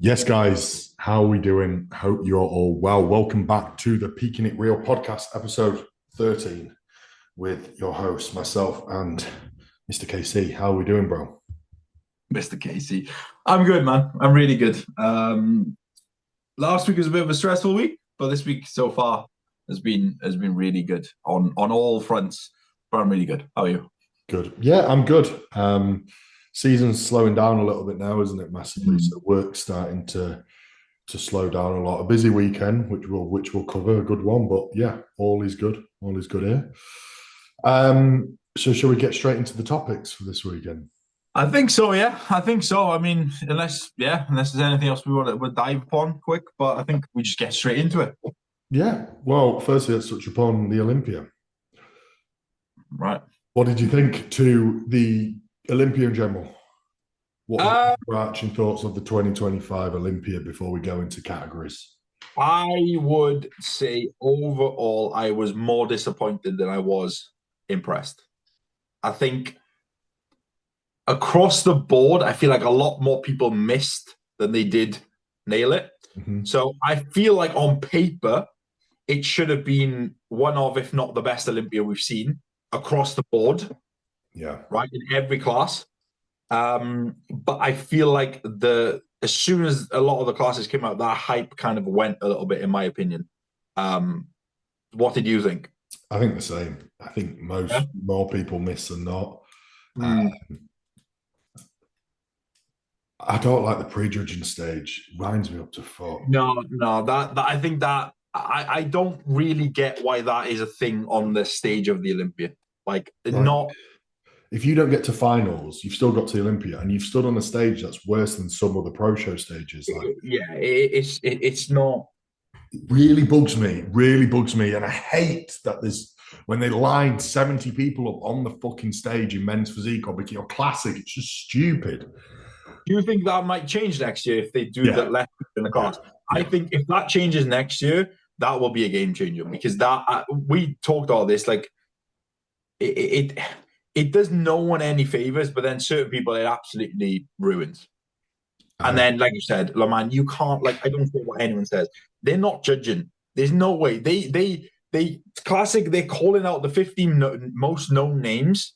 Yes, guys, how are we doing? Hope you're all well. Welcome back to the Peaking It Real podcast, episode 13, with your host, myself, and Mr. KC. How are we doing, bro? Mr. Casey. I'm good, man. I'm really good. Last week was a bit of a stressful week, but this week so far has been really good on all fronts. But I'm really good. How are you? Good. Yeah, I'm good. Season's slowing down a little bit now, isn't it? Massively. Mm. So work's starting to slow down a lot. A busy weekend, which we'll cover, a good one. But yeah, all is good. All is good here. So shall we get straight into the topics for this weekend? I think so, yeah. I think so. I mean, unless there's anything else we want to dive upon quick, but I think we just get straight into it. Yeah. Well, firstly, let's touch upon the Olympia. Right. What did you think to the Olympia in general? What was Uh, your overarching thoughts of the 2025 Olympia before we go into categories? I would say overall, I was more disappointed than I was impressed. I think across the board, I feel like a lot more people missed than they did nail it. Mm-hmm. So I feel like on paper, it should have been one of, if not the best Olympia we've seen across the board, Yeah. right, in every class. But I feel like as soon as a lot of the classes came out, that hype kind of went a little bit, in my opinion. Um, what did you think? I think the same. I think Yeah. more people miss than not. Uh, Mm. I don't like the prejudging stage. It winds me up to fuck. No, no, that I think that I don't really get why that is a thing on the stage of the Olympia. Like, Like, not if you don't get to finals, you've still got to the Olympia, and you've stood on a stage that's worse than some of the pro show stages. Like, yeah, it's not. really bugs me, really bugs me. And I hate that there's when they lined 70 people up on the fucking stage in men's physique or bikini or classic. It's just stupid. Do you think that might change next year if they do the Yeah. less in the Yeah. class? I Yeah. think if that changes next year, that will be a game changer because that we talked all this like it it does no one any favors, but then certain people it absolutely ruins. And I then, like you said, Laman, you can't like I don't care what anyone says. They're not judging. There's no way they classic. They're calling out the 15 most known names.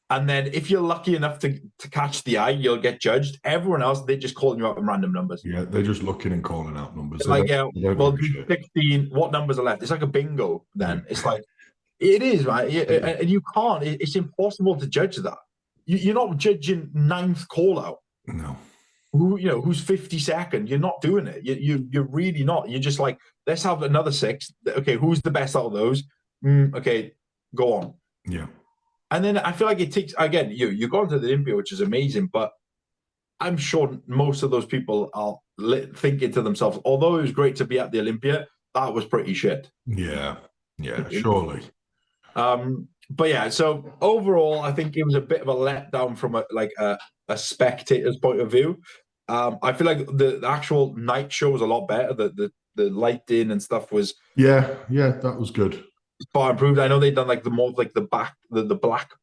And then if you're lucky enough to catch the eye, you'll get judged. Everyone else, they're just calling you out in random numbers. Yeah, they're just looking and calling out numbers. Like, They don't well, give a shit. 16, what numbers are left? It's like a bingo Yeah. then. It's like, it is, right? And you can't, it's impossible to judge that. You're not judging ninth call out. No. Who's 52nd. You're not doing it. You're really not. You're just like, let's have another six. Okay, who's the best out of those? Okay, go on. Yeah. And then I feel like it takes again. You're going to the Olympia, which is amazing, but I'm sure most of those people are thinking to themselves, although it was great to be at the Olympia, that was pretty shit. Yeah. Yeah. Surely. But yeah, so overall, I think it was a bit of a letdown from a spectator's point of view. I feel like the actual night show was a lot better. The lighting and stuff was Yeah. Yeah. That was good. far improved. I know they've done like the more like the black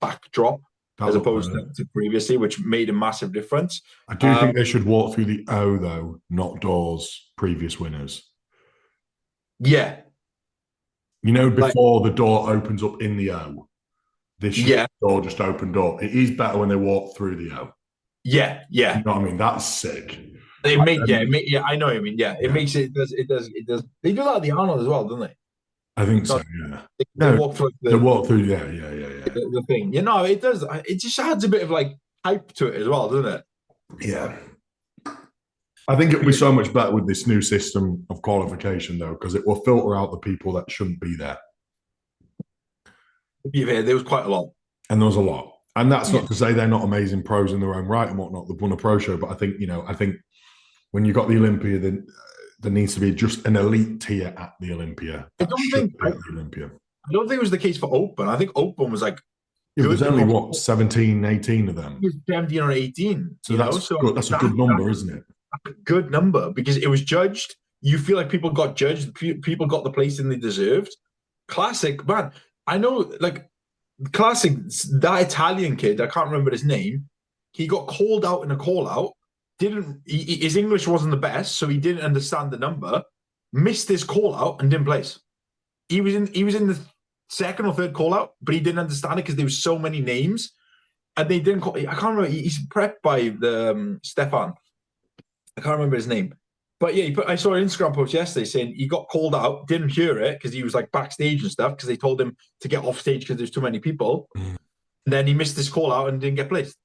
backdrop That as looked opposed better. to previously, which made a massive difference. I do think they should walk through the O though, not doors. Previous winners. Yeah, You know, like before the door opens up in the O. This year, yeah, the door just opened up. It is better when they walk through the O. yeah, You yeah. know what I mean? That's sick. Yeah, I know what I mean. Yeah, it Yeah, makes it does. They do that at the Arnold as well, don't they? I think so. Not Yeah. they No, walk through they walk through. Yeah, yeah, yeah, yeah. the thing. It does. It just adds a bit of like hype to it as well, doesn't it? Yeah. I think it'll be so much better with this new system of qualification, though, because it will filter out the people that shouldn't be there. Yeah, there was quite a lot. And there's a lot. And that's Yeah. not to say they're not amazing pros in their own right and whatnot. They've won a pro show, but I think when you got the Olympia, then there needs to be just an elite tier at the Olympia. I That don't should think be I, at the Olympia. I don't think it was the case for Open. I think Open was like Yeah, but good there's only across what 17, 18 of them. 17 or 18. So that's So good. That's a good number, isn't it? that's a good number because it was judged. You feel like people got judged. People got the placing they deserved. Classic, man. I know, like classic. That Italian kid, I can't remember his name. He got called out in a call out his English wasn't the best, so he didn't understand the number, missed his call out and didn't place. He was in the second or third call out, but he didn't understand it because there was so many names, and they didn't call. I can't remember. He's prepped by the Stefan. I can't remember his name, but yeah, I saw an Instagram post yesterday saying he got called out, didn't hear it because he was like backstage and stuff because they told him to get off stage because there's too many people. And then he missed his call out and didn't get placed.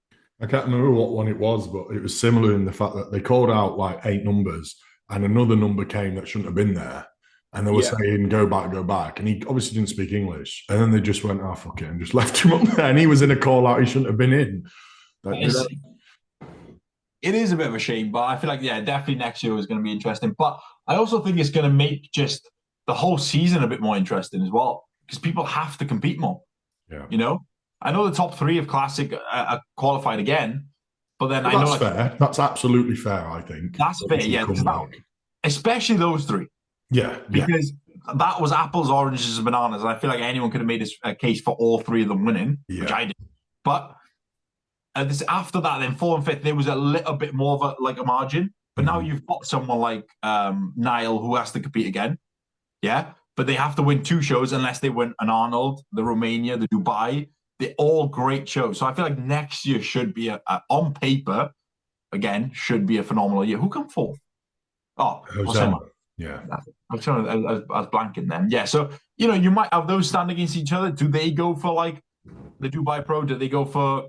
I can't remember what one it was, but it was similar in the fact that they called out like 8 numbers and another number came that shouldn't have been there. And they were saying, go back. And he obviously didn't speak English. And then they just went, oh, fuck it, and just left him up there. And he was in a call out he shouldn't have been in. It is a bit of a shame, but I feel like, yeah, definitely next year is going to be interesting. But I also think it's going to make just the whole season a bit more interesting as well, because people have to compete more. Yeah. You know? I know the top 3 of Classic are qualified again, but then well, I know... That's fair. That's absolutely fair, I think. That's fair, yeah. Especially those 3. Yeah. Because that was apples, oranges, and bananas, and I feel like anyone could have made a case for all 3 of them winning, which I did. But... after that, then 4th and 5th, there was a little bit more of a margin. But now you've got someone like Niall who has to compete again. Yeah. But they have to win 2 shows unless they win an Arnold, the Romania, the Dubai. They're all great shows. So I feel like next year should be on paper, again, should be a phenomenal year. Who come 4th? Oh, Jose. Yeah. I was blanking then. Yeah. So, you might have those stand against each other. Do they go for like the Dubai Pro? Do they go for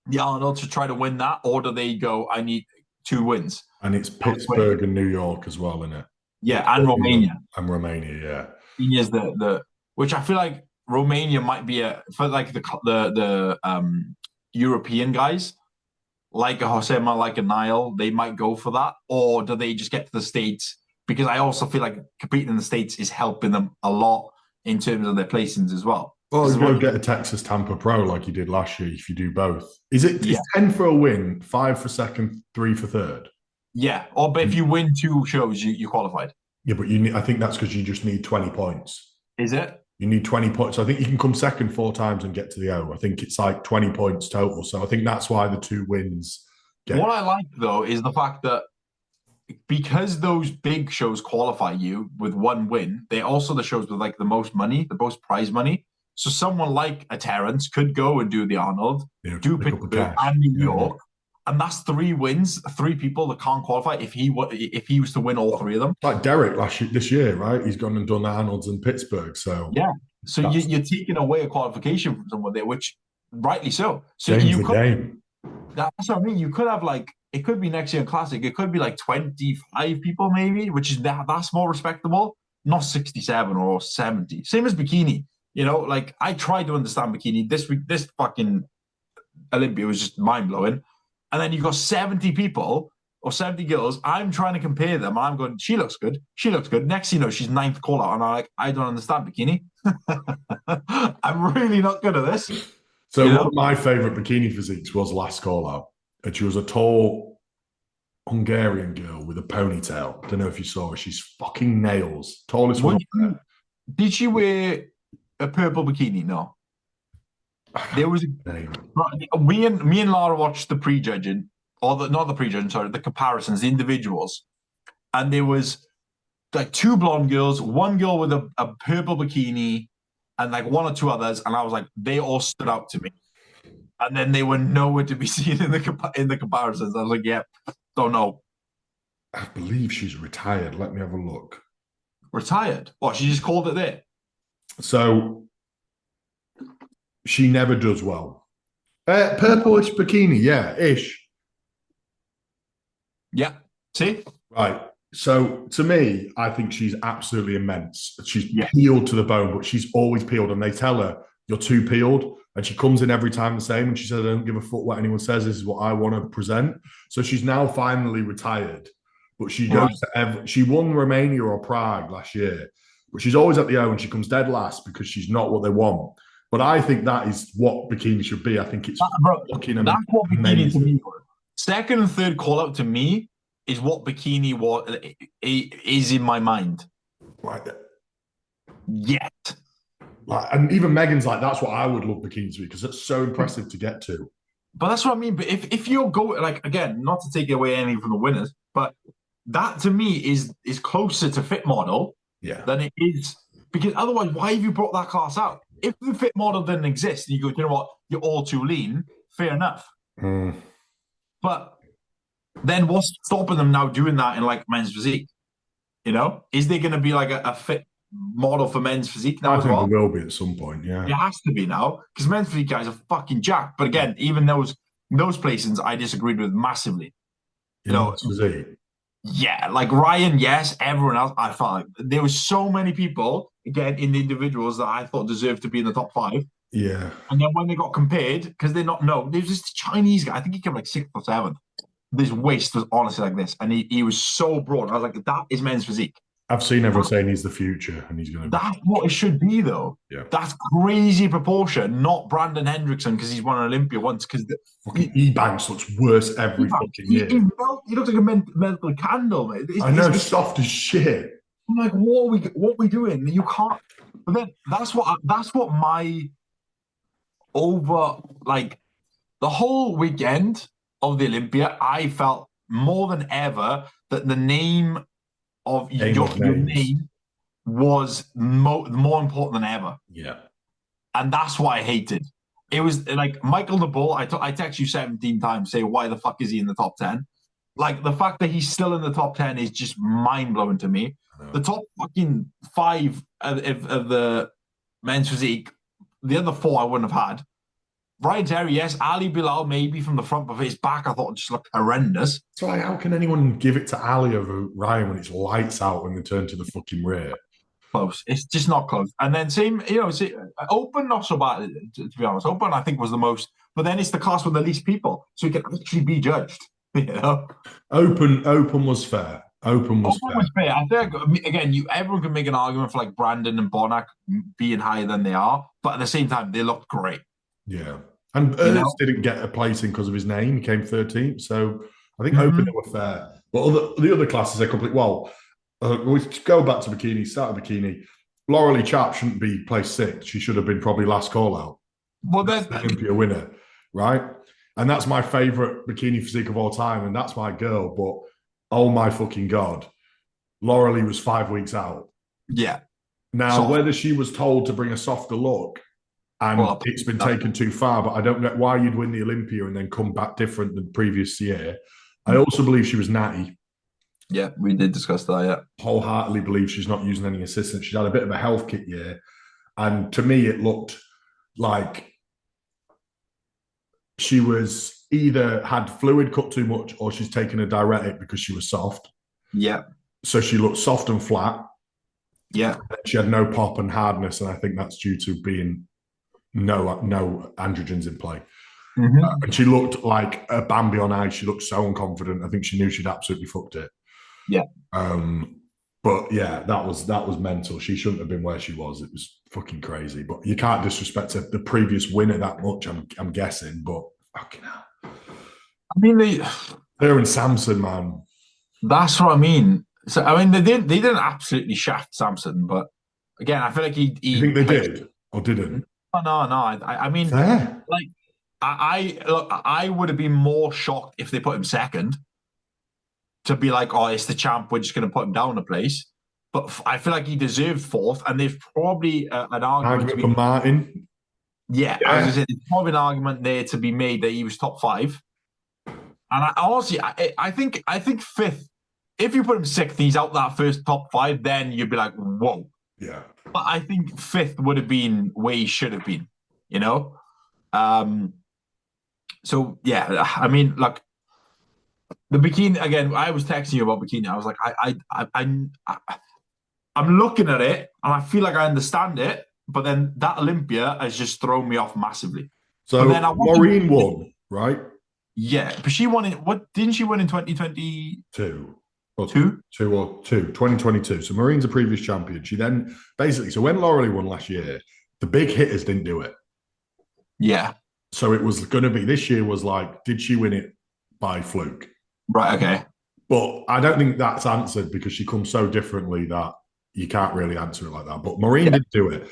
the Arnold to try to win that, or do they go, I need 2 wins? And it's Pittsburgh and New York as well, isn't it? Yeah, and Romania. And Romania, yeah. Is the which I feel like Romania might be for like the European guys, like a Josema, like a Niall, they might go for that, or do they just get to the States? Because I also feel like competing in the States is helping them a lot in terms of their placings as well. Well, you go get a Texas Tampa Pro like you did last year if you do both. Is it 10 for a win, 5 for second, 3 for third? Yeah, but if you win 2 shows, you qualified. Yeah, but I think that's because you just need 20 points. Is it? You need 20 points. So I think you can come second 4 times and get to the O. I think it's like 20 points total. So I think that's why the 2 wins What I like, though, is the fact that because those big shows qualify you with 1 win, they're also the shows with like the most money, the most prize money. So someone like a Terence could go and do the Arnold, do Pittsburgh and New York, and that's 3 wins, 3 people that can't qualify if he was to win all 3 of them. Like Derek this year, right? He's gone and done the Arnolds in Pittsburgh. So yeah, so you're taking away a qualification from someone there, which rightly so. So game. That's what I mean. You could have like, it could be next year in Classic. It could be like 25 people maybe, which is that's more respectable. Not 67 or 70. Same as bikini. Like I tried to understand bikini this week. This fucking Olympia was just mind blowing. And then you got 70 people or 70 girls. I'm trying to compare them. And I'm going, she looks good. She looks good. Next, she's 9th call out. And I'm like, I don't understand bikini. I'm really not good at this. So one of my favorite bikini physiques was last call out. And she was a tall Hungarian girl with a ponytail. Don't know if you saw her. She's fucking nails. Tallest one. Did she wear a purple bikini? No. There was me and Lara watched the prejudging, not the prejudging, sorry, the comparisons, the individuals, and there was like 2 blonde girls, 1 girl with a purple bikini, and like 1 or 2 others, and I was like, they all stood out to me, and then they were nowhere to be seen in the comparisons. I was like, yeah, don't know. I believe she's retired. Let me have a look. Retired? What? She just called it there. So she never does well. Purplish bikini, yeah, ish. Yeah. See? Right. So to me, I think she's absolutely immense. She's peeled to the bone, but she's always peeled. And they tell her, you're too peeled. And she comes in every time the same. And she said, I don't give a fuck what anyone says. This is what I want to present. So she's now finally retired. But she goes to she won Romania or Prague last year. But she's always at the O and she comes dead last because she's not what they want. But I think that is what bikini should be. I think it's fucking amazing. That's what bikini to me was. 2nd and 3rd call out to me is what bikini is in my mind. Like Yet. And even Megan's like, that's what I would love bikini to be because it's so impressive to get to. But that's what I mean. But if you're going like again, not to take away anything from the winners, but that to me is closer to fit model Yeah. than it is because otherwise, why have you brought that class out? If the fit model didn't exist, and you go, you know what, you're all too lean. Fair enough. Mm. But then what's stopping them now doing that in like men's physique? You know, is there going to be like a fit model for men's physique now I as think there well? will be at some point. It Yeah. has to be now because men's physique guys are fucking jacked. But again, even those placings I disagreed with massively. You In know, men's physique. yeah, like Ryan, yes, everyone else. I felt like there was so many people again in the individuals that I thought deserved to be in the top five. Yeah. And then when they got compared, because they're not known, there's this Chinese guy. I think he came like sixth or seventh. This waist was honestly like this, and he was so broad. I was like, that is men's physique. I've seen everyone That, saying he's the future and he's going to be. that's what it should be, though. Yeah. That's crazy proportion, not Brandon Hendrickson because he's won an Olympia once. Because Fucking E-Banks looks worse every fucking year. he looks like a mental candle, mate. I know, soft as shit. I'm like, what are we doing? You can't. But then that's what my over like the whole weekend of the Olympia. I felt more than ever that the name of Game of your names. name was more important than ever, Yeah. and that's what I hated. It was like Michael the Bull. I text you 17 times, say why the fuck is he in the top 10? Like the fact that he's still in the top 10 is just mind blowing to me. The top fucking five of the men's physique, the other four I wouldn't have had. Ryan Terry, yes. Ali Bilal, maybe from the front, but his back, I thought just looked horrendous. So, like, how can anyone give it to Ali over Ryan when it's lights out when they turn to the fucking rear? Close. It's just not close. And then same, Open, not so bad, to be honest. Open, I think, was the most, but then it's the class with the least people, so he can actually be judged. You know? Open was fair. Open was Open fair. was fair. I think, again, everyone can make an argument for like Brandon and Bonac being higher than they are, but at the same time, they looked great. Yeah. And You Ernst know? didn't get a placing because of his name. He came 13th. So I think Open Mm-hmm. were fair. But the other classes are complete. Well, we go back to bikini, start of bikini. Laurelie Chap shouldn't be placed sixth. She should have been probably last call out. Well, then, Olympia winner, right? And that's my favorite bikini physique of all time. And that's my girl. But oh my fucking God. Laurelie was 5 weeks out. yeah. Now, whether she was told to bring a softer look and it's been taken too far, but I don't know why you'd win the Olympia and then come back different than previous year. I also believe she was natty. Yeah, we did discuss that, yeah. Wholeheartedly believe she's not using any assistance. She's had a bit of a health kit year. And to me, it looked like she was either had fluid cut too much or she's taken a diuretic because she was soft. Yeah. So she looked soft and flat. Yeah. She had no pop and hardness. And I think that's due to being no androgens in play. Mm-hmm. And she looked like a Bambi on ice. She looked so unconfident. I think she knew she'd absolutely fucked it. Yeah. But yeah, that was mental. She shouldn't have been where she was. It was fucking crazy. But you can't disrespect the previous winner that much. I'm guessing. But fucking hell. I mean, her and Samson, man. That's what I mean. So I mean, they didn't absolutely shaft Samson, but again, I feel like he you think they did or didn't? No. I mean, fair. Like I would have been more shocked if they put him second. To be like, oh, it's the champ, we're just going to put him down a place. But I feel like he deserved fourth, and there's probably an argument for Martin. Yeah, I was going to say, there's probably an argument there to be made that he was top five. And I think fifth. If you put him sixth, he's out that first top five, then you'd be like, whoa. Yeah. But I think fifth would have been where he should have been, you know? So, yeah, I mean, like, the bikini, again, I was texting you about bikini. I was like, I'm looking at it, and I feel like I understand it, but then that Olympia has just thrown me off massively. So then Maureen won, right? Yeah, but she won didn't she win in 2022? 2022. So Maureen's a previous champion. She then basically, so when Laurelie won last year, the big hitters didn't do it. Yeah. So it was going to be, this year was like, did she win it by fluke? Right, okay. But I don't think that's answered because she comes so differently that you can't really answer it like that. But Maureen did do it.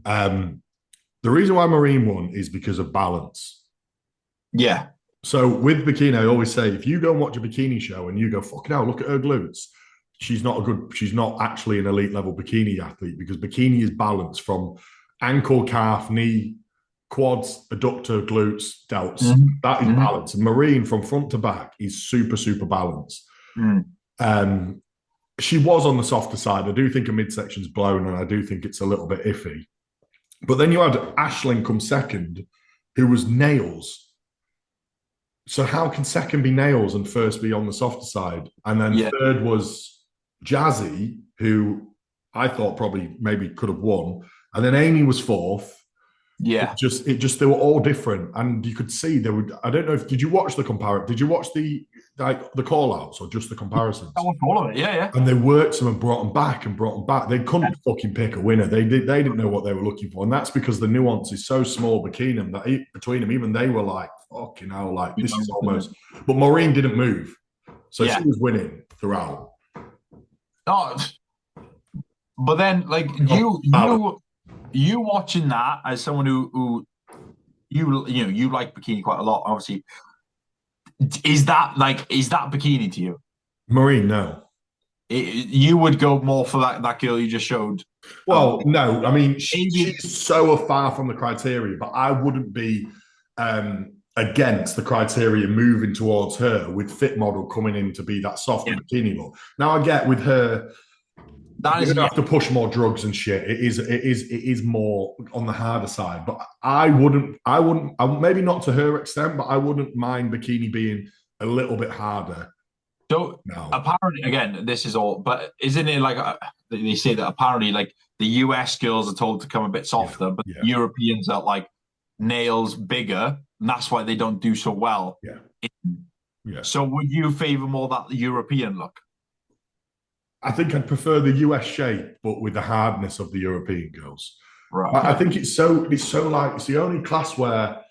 The reason why Maureen won is because of balance. Yeah. So with bikini, I always say if you go and watch a bikini show and you go, fucking hell, look at her glutes, she's not actually an elite level bikini athlete because bikini is balanced from ankle, calf, knee, quads, adductor, glutes, delts. That is Mm-hmm. balance. And Marine from front to back is super, super balanced. Mm. Um, she was on the softer side. I do think her midsection's blown and I do think it's a little bit iffy. But then you had Ashling come second, who was nails. So how can second be nails and first be on the softer side? And then Yeah. third was Jazzy, who I thought probably maybe could have won. And then Amy was fourth. Yeah. They were all different. And you could see they would, I don't know if, did you watch the compare? Did you watch the call outs or just the I comparisons? watched all of it. Yeah, yeah. And they worked them and brought them back and brought them back. They couldn't fucking pick a winner. They didn't know what they were looking for, and that's because the nuance is so small between them even they were like, fucking hell, like this is almost. But Maureen didn't move, so Yeah. she was winning throughout. Oh, but then like you watching that as someone who you like bikini quite a lot, obviously. Is that bikini to you? Maureen, no. You would go more for that girl you just showed. Well, no. I mean, Maybe, she's so far from the criteria, but I wouldn't be against the criteria moving towards her with fit model coming in to be that softer yeah, bikini look. Now I get with her, that you're is, gonna yeah. have to push more drugs and shit. It is more on the harder side. But I wouldn't maybe not to her extent, but I wouldn't mind bikini being a little bit harder. So No. apparently, again, this is all, but isn't it like they say that apparently, like the US girls are told to come a bit softer, but Yeah. Europeans are like nails bigger, and that's why they don't do so well. Yeah. Yeah. So would you favor more that European look? I think I'd prefer the US shape, but with the hardness of the European girls. Right. I Okay. think it's so like it's the only class where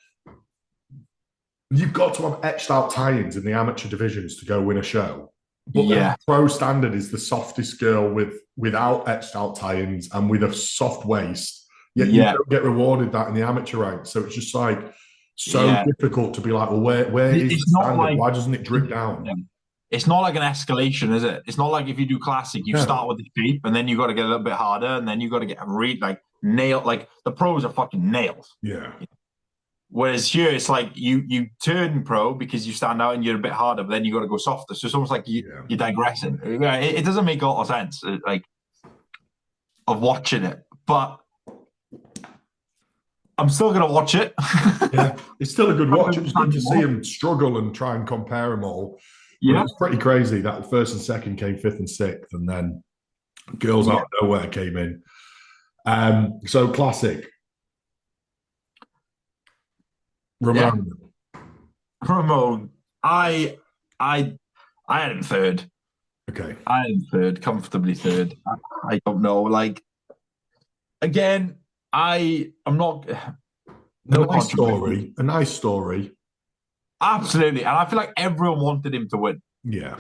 you've got to have etched out tie-ins in the amateur divisions to go win a show. But then Yeah. pro standard is the softest girl without etched out tie-ins and with a soft waist. Yet you Yeah. don't get rewarded that in the amateur ranks. So it's just like so Yeah. difficult to be like, well, where is It's the not standard? like Why doesn't it drip down? it's not like an escalation, is it? It's not like if you do classic, you No. start with the shape and then you got to get a little bit harder and then you got to get like nail. Like the pros are fucking nails. Yeah. Whereas here, it's like you turn pro because you stand out and you're a bit harder, but then you got to go softer. So it's almost like you're digressing. It doesn't make a lot of sense, like of watching it. But I'm still gonna watch it. Yeah, it's still a good watch. It was good to see him struggle and try and compare them all. But Yeah. it was pretty crazy that first and second came fifth and sixth, and then girls out of nowhere came in. So classic. Ramon. Yeah. Ramon, I had him third. Okay. I had him third, comfortably third. I don't know. Like again, I'm not A no nice controversy. story. A nice story. Absolutely, and I feel like everyone wanted him to win. Yeah.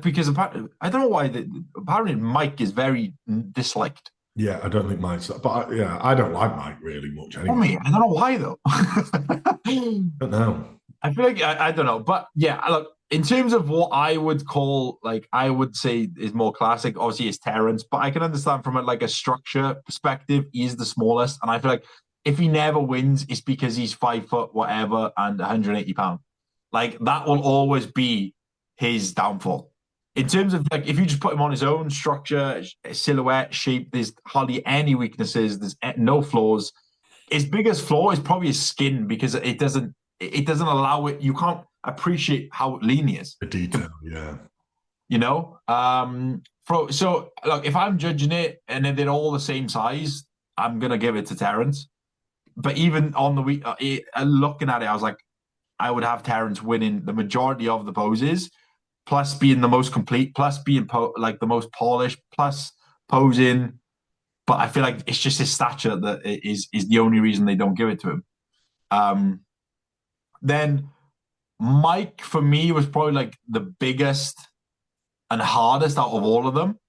Because apparently, I don't know why. Apparently, Mike is very disliked. Yeah, I don't think Mike's, but yeah, I don't like Mike really much For anyway. me, I don't know why though. I don't know. I feel like I don't know, but yeah, look. In terms of what I would call, like, I would say is more classic. Obviously, is Terrence, but I can understand from a structure perspective, he is the smallest, and I feel like if he never wins, it's because he's 5 foot whatever and 180 pounds. Like that will always be his downfall. In terms of like, if you just put him on his own structure, silhouette, shape, there's hardly any weaknesses. There's no flaws. His biggest flaw is probably his skin because it doesn't allow it. You can't appreciate how lean he is. The detail, yeah. You know, so look, if I'm judging it and then they're all the same size, I'm gonna give it to Terrence. But even on the week, looking at it, I was like, I would have Terrence winning the majority of the poses, plus being the most complete, plus being like the most polished, plus posing. But I feel like it's just his stature that is the only reason they don't give it to him. Then Mike for me was probably like the biggest and hardest out of all of them,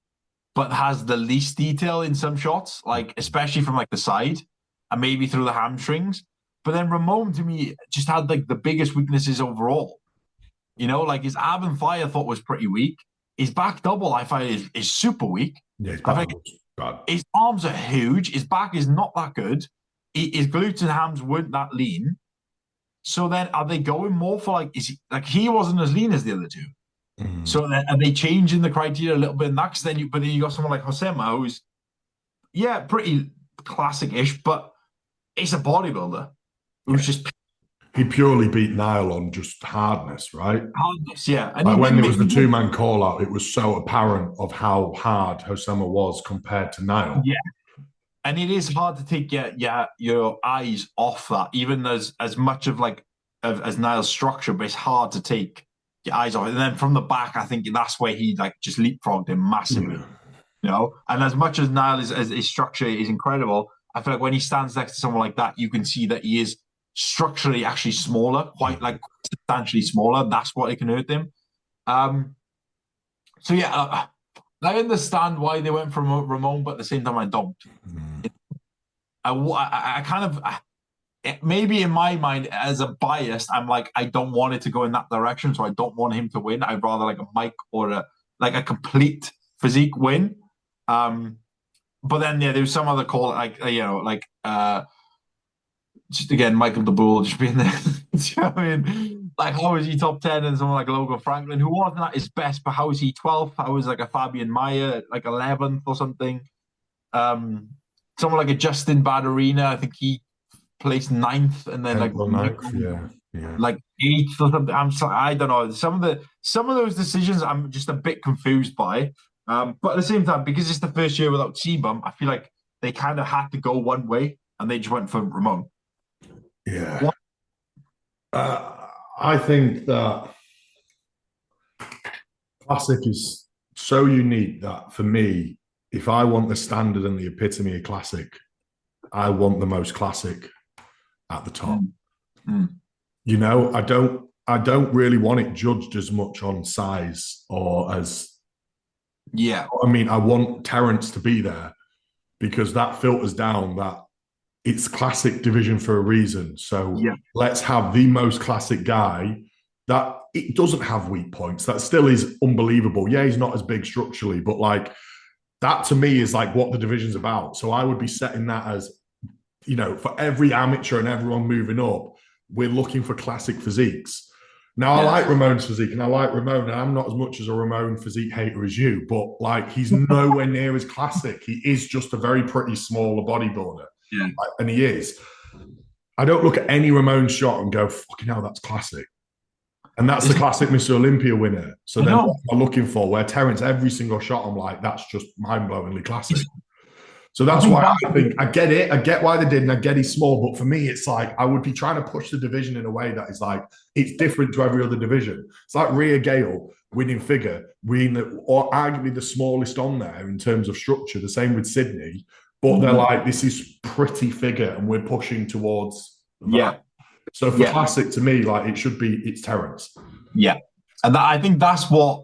but has the least detail in some shots, like especially from like the side and maybe through the hamstrings. But then Ramon to me just had like the biggest weaknesses overall. You know, like his ab and thigh I thought was pretty weak. His back double I find is super weak. Yeah, his I back think was bad. his arms are huge. His back is not that good. His glutes and hams weren't that lean. So then are they going more for like is he like he wasn't as lean as the other two? Mm. So then are they changing the criteria a little bit in that? 'Cause then you got someone like Josema who's yeah, pretty classic-ish, but it's a bodybuilder Yeah. who's just He purely beat Niall on just hardness, right? hardness, yeah. And Like he when didn't it make was the two-man call out, it was so apparent of how hard Hosama was compared to Niall. yeah. And it is hard to take your eyes off that, even as much of like as Niall's structure, but it's hard to take your eyes off it. And then from the back, I think that's where he like just leapfrogged him massively. Yeah. You know, and as much as Niall is as his structure is incredible, I feel like when he stands next to someone like that, you can see that he is structurally actually smaller, quite like substantially smaller. That's what it can hurt them. Um, so yeah, I understand why they went for Ramon, but at the same time, I don't. Mm. I kind of maybe in my mind as a bias, I'm like I don't want it to go in that direction, so I don't want him to win. I'd rather like a Mike or a complete physique win. But then yeah, there's some other call like just again Michael De Bull just being there. Do you know what I mean? Like how is he top 10 and someone like Logan Franklin who wasn't at his best, but how is he 12th? How is like a Fabian Meyer like 11th or something? Um, Someone like a Justin Badarina, I think he placed ninth, and then like Ninth, yeah, yeah. like eighth or something. I don't know. Some of those decisions I'm just a bit confused by. But at the same time, because it's the first year without T-Bum, I feel like they kind of had to go one way, and they just went for Ramon. Yeah. What? I think that classic is so unique that for me, if I want the standard and the epitome of classic, I want the most classic at the top. Mm. You know, I don't really want it judged as much on size or as Yeah. I mean, I want Terence to be there because that filters down that it's classic division for a reason. So Yeah. let's have the most classic guy that it doesn't have weak points. That still is unbelievable. Yeah, he's not as big structurally, but like that to me is like what the division's about. So I would be setting that as, you know, for every amateur and everyone moving up, we're looking for classic physiques. Now, I like Ramon's physique and I like Ramon, and I'm not as much as a Ramon physique hater as you, but like he's nowhere near as classic. He is just a very pretty smaller bodybuilder. Yeah. And he is. I don't look at any Ramon shot and go, fucking hell, that's classic. And that's the classic Mr. Olympia winner. So then what am I looking for? Where Terence, every single shot, I'm like, that's just mind-blowingly classic. So that's why I think I get it. I get why they did, and I get he's small. But for me, it's like I would be trying to push the division in a way that is like it's different to every other division. It's like Rhea Gale winning figure, or arguably the smallest on there in terms of structure. The same with Sydney, but they're like this is pretty figure, and we're pushing towards that. Yeah. So for classic, to me, like it should be it's Terence. Yeah, and I think that's what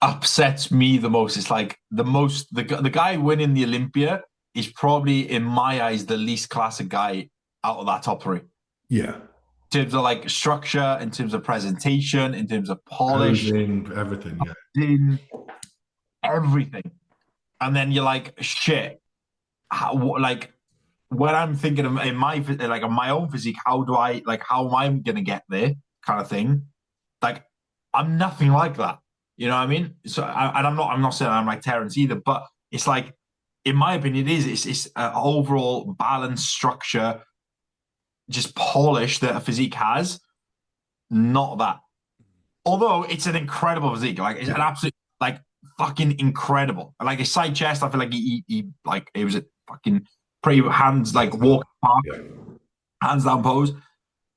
upsets me the most. It's like the guy winning the Olympia is probably in my eyes the least classic guy out of that top three. Yeah, in terms of like structure, in terms of presentation, in terms of polish, everything. Everything. And then you're like, shit. Like when I'm thinking of in my own physique, how am I gonna get there? Kind of thing. Like I'm nothing like that. You know what I mean? So, I'm not saying I'm like Terence either, but it's like, in my opinion, it's overall balance, structure, just polish that a physique has. Not that. Although it's an incredible physique, like it's an absolute like fucking incredible. Like his side chest, I feel like he like it was a fucking pretty hands like walk hands down pose.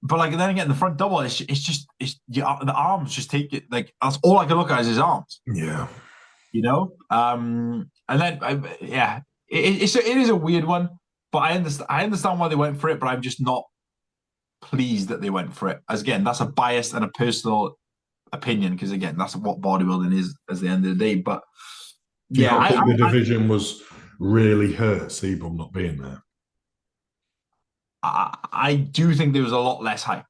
But like then again, the front double, it's just the arms just take it. Like that's all I can look at is his arms. Yeah, you know. And then it is a weird one, but I understand why they went for it, but I'm just not pleased that they went for it. As again, that's a biased and a personal opinion because again, that's what bodybuilding is at the end of the day. But do you not think the division was really hurt Sebum not being there? I do think there was a lot less hype.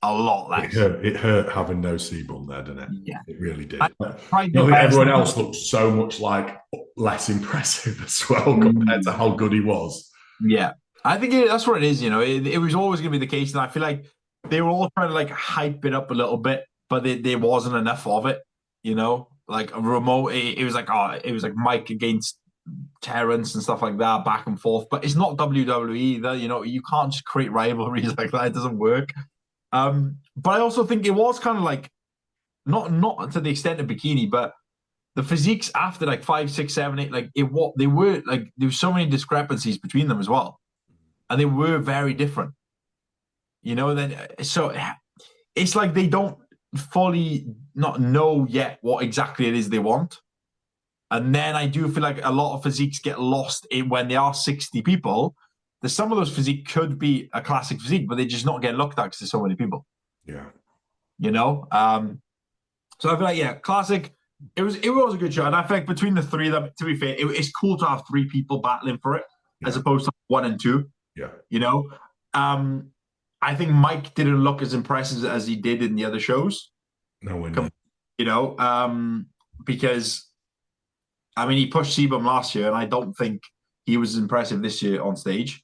A lot less. It hurt having no Seaborn there, didn't it? Yeah. It really I did. tried I the think best. everyone else looked so much like less impressive as well compared to how good he was. Yeah. I think that's what it is, It was always going to be the case. And I feel like they were all trying to like hype it up a little bit, but there wasn't enough of it, Like a remote, it was like, it was like Mike against Terrence and stuff like that, back and forth. But it's not WWE either, You can't just create rivalries like that. It doesn't work. But I also think it was kind of like not to the extent of bikini, but the physiques after like 5, 6, 7, 8, like they were like there were so many discrepancies between them as well, and they were very different. Then so it's like they don't fully not know yet what exactly it is they want. And then I do feel like a lot of physiques get lost in when they are 60 people. There's some of those physique could be a classic physique, but they just not get looked at because there's so many people. Yeah. So I feel like, yeah, classic. It was a good show, and I think between the three of them, to be fair, it's cool to have three people battling for it as opposed to one and two. Yeah. I think Mike didn't look as impressive as he did in the other shows. No one. Because he pushed Sebum last year, and I don't think he was impressive this year on stage.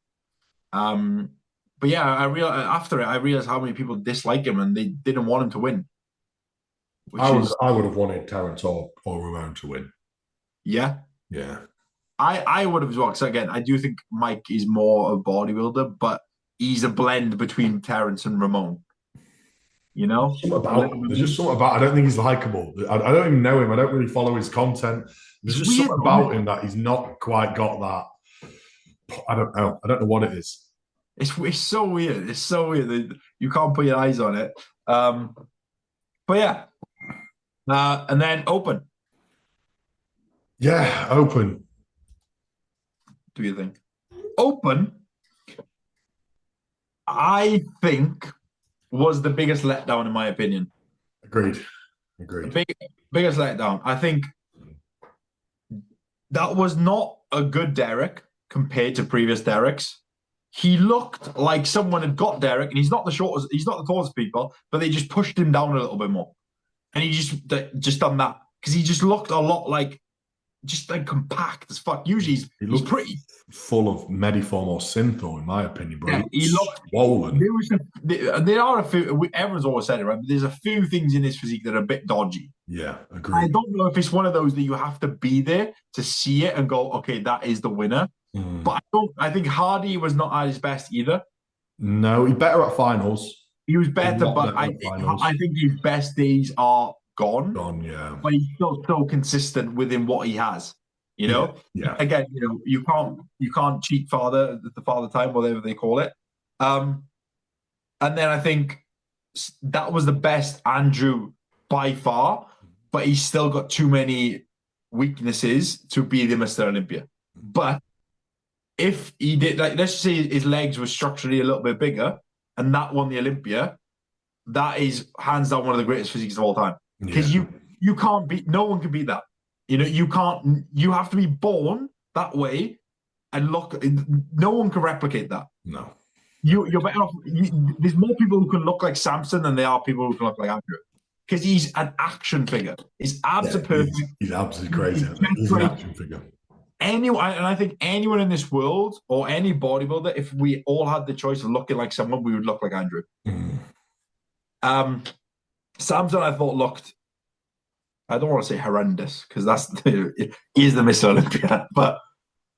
But yeah, I realized how many people dislike him, and they didn't want him to win. I would have wanted Terrence or Ramon to win. Yeah. Yeah. I would have as well, because again, I do think Mike is more a bodybuilder, but he's a blend between Terrence and Ramon. There's just something about. I don't think he's likable. I don't even know him. I don't really follow his content. There's just something about him that he's not quite got that. I don't know. I don't know what it is. It's so weird. It's so weird. You can't put your eyes on it. But yeah. And then open. Yeah, open. Do you think? Open, I think, was the biggest letdown in my opinion. Agreed. Biggest letdown. I think that was not a good Derek compared to previous Dereks. He looked like someone had got Derek, and he's not the tallest people, but they just pushed him down a little bit more. And he just done that because he just looked a lot like compact as fuck. Usually he's pretty full of Mediform or Synthol, in my opinion, bro. Yeah, he looked swollen. There are a few. Everyone's always said it, right? But there's a few things in his physique that are a bit dodgy. Yeah, agreed. I don't know if it's one of those that you have to be there to see it and go, okay, that is the winner. But I think Hardy was not at his best either. No, he's better at finals. He was better, but I think his best days are gone. Yeah. But he's still so consistent within what he has. Yeah. Again, you can't cheat the father time, whatever they call it. And then I think that was the best Andrew by far, but he's still got too many weaknesses to be the Mr. Olympia. But if he did, like, let's say his legs were structurally a little bit bigger and that won the Olympia, that is hands down one of the greatest physiques of all time. Because you can't beat, no one can beat that. You have to be born that way and look, no one can replicate that. No. You're better off, there's more people who can look like Samson than there are people who can look like Andrew. Because he's an action figure. His abs are perfect. He's absolutely crazy. He's an action figure. I think anyone in this world or any bodybuilder, if we all had the choice of looking like someone, we would look like Andrew. Samson, I thought, looked, I don't want to say horrendous because he's the Mr. Olympia, but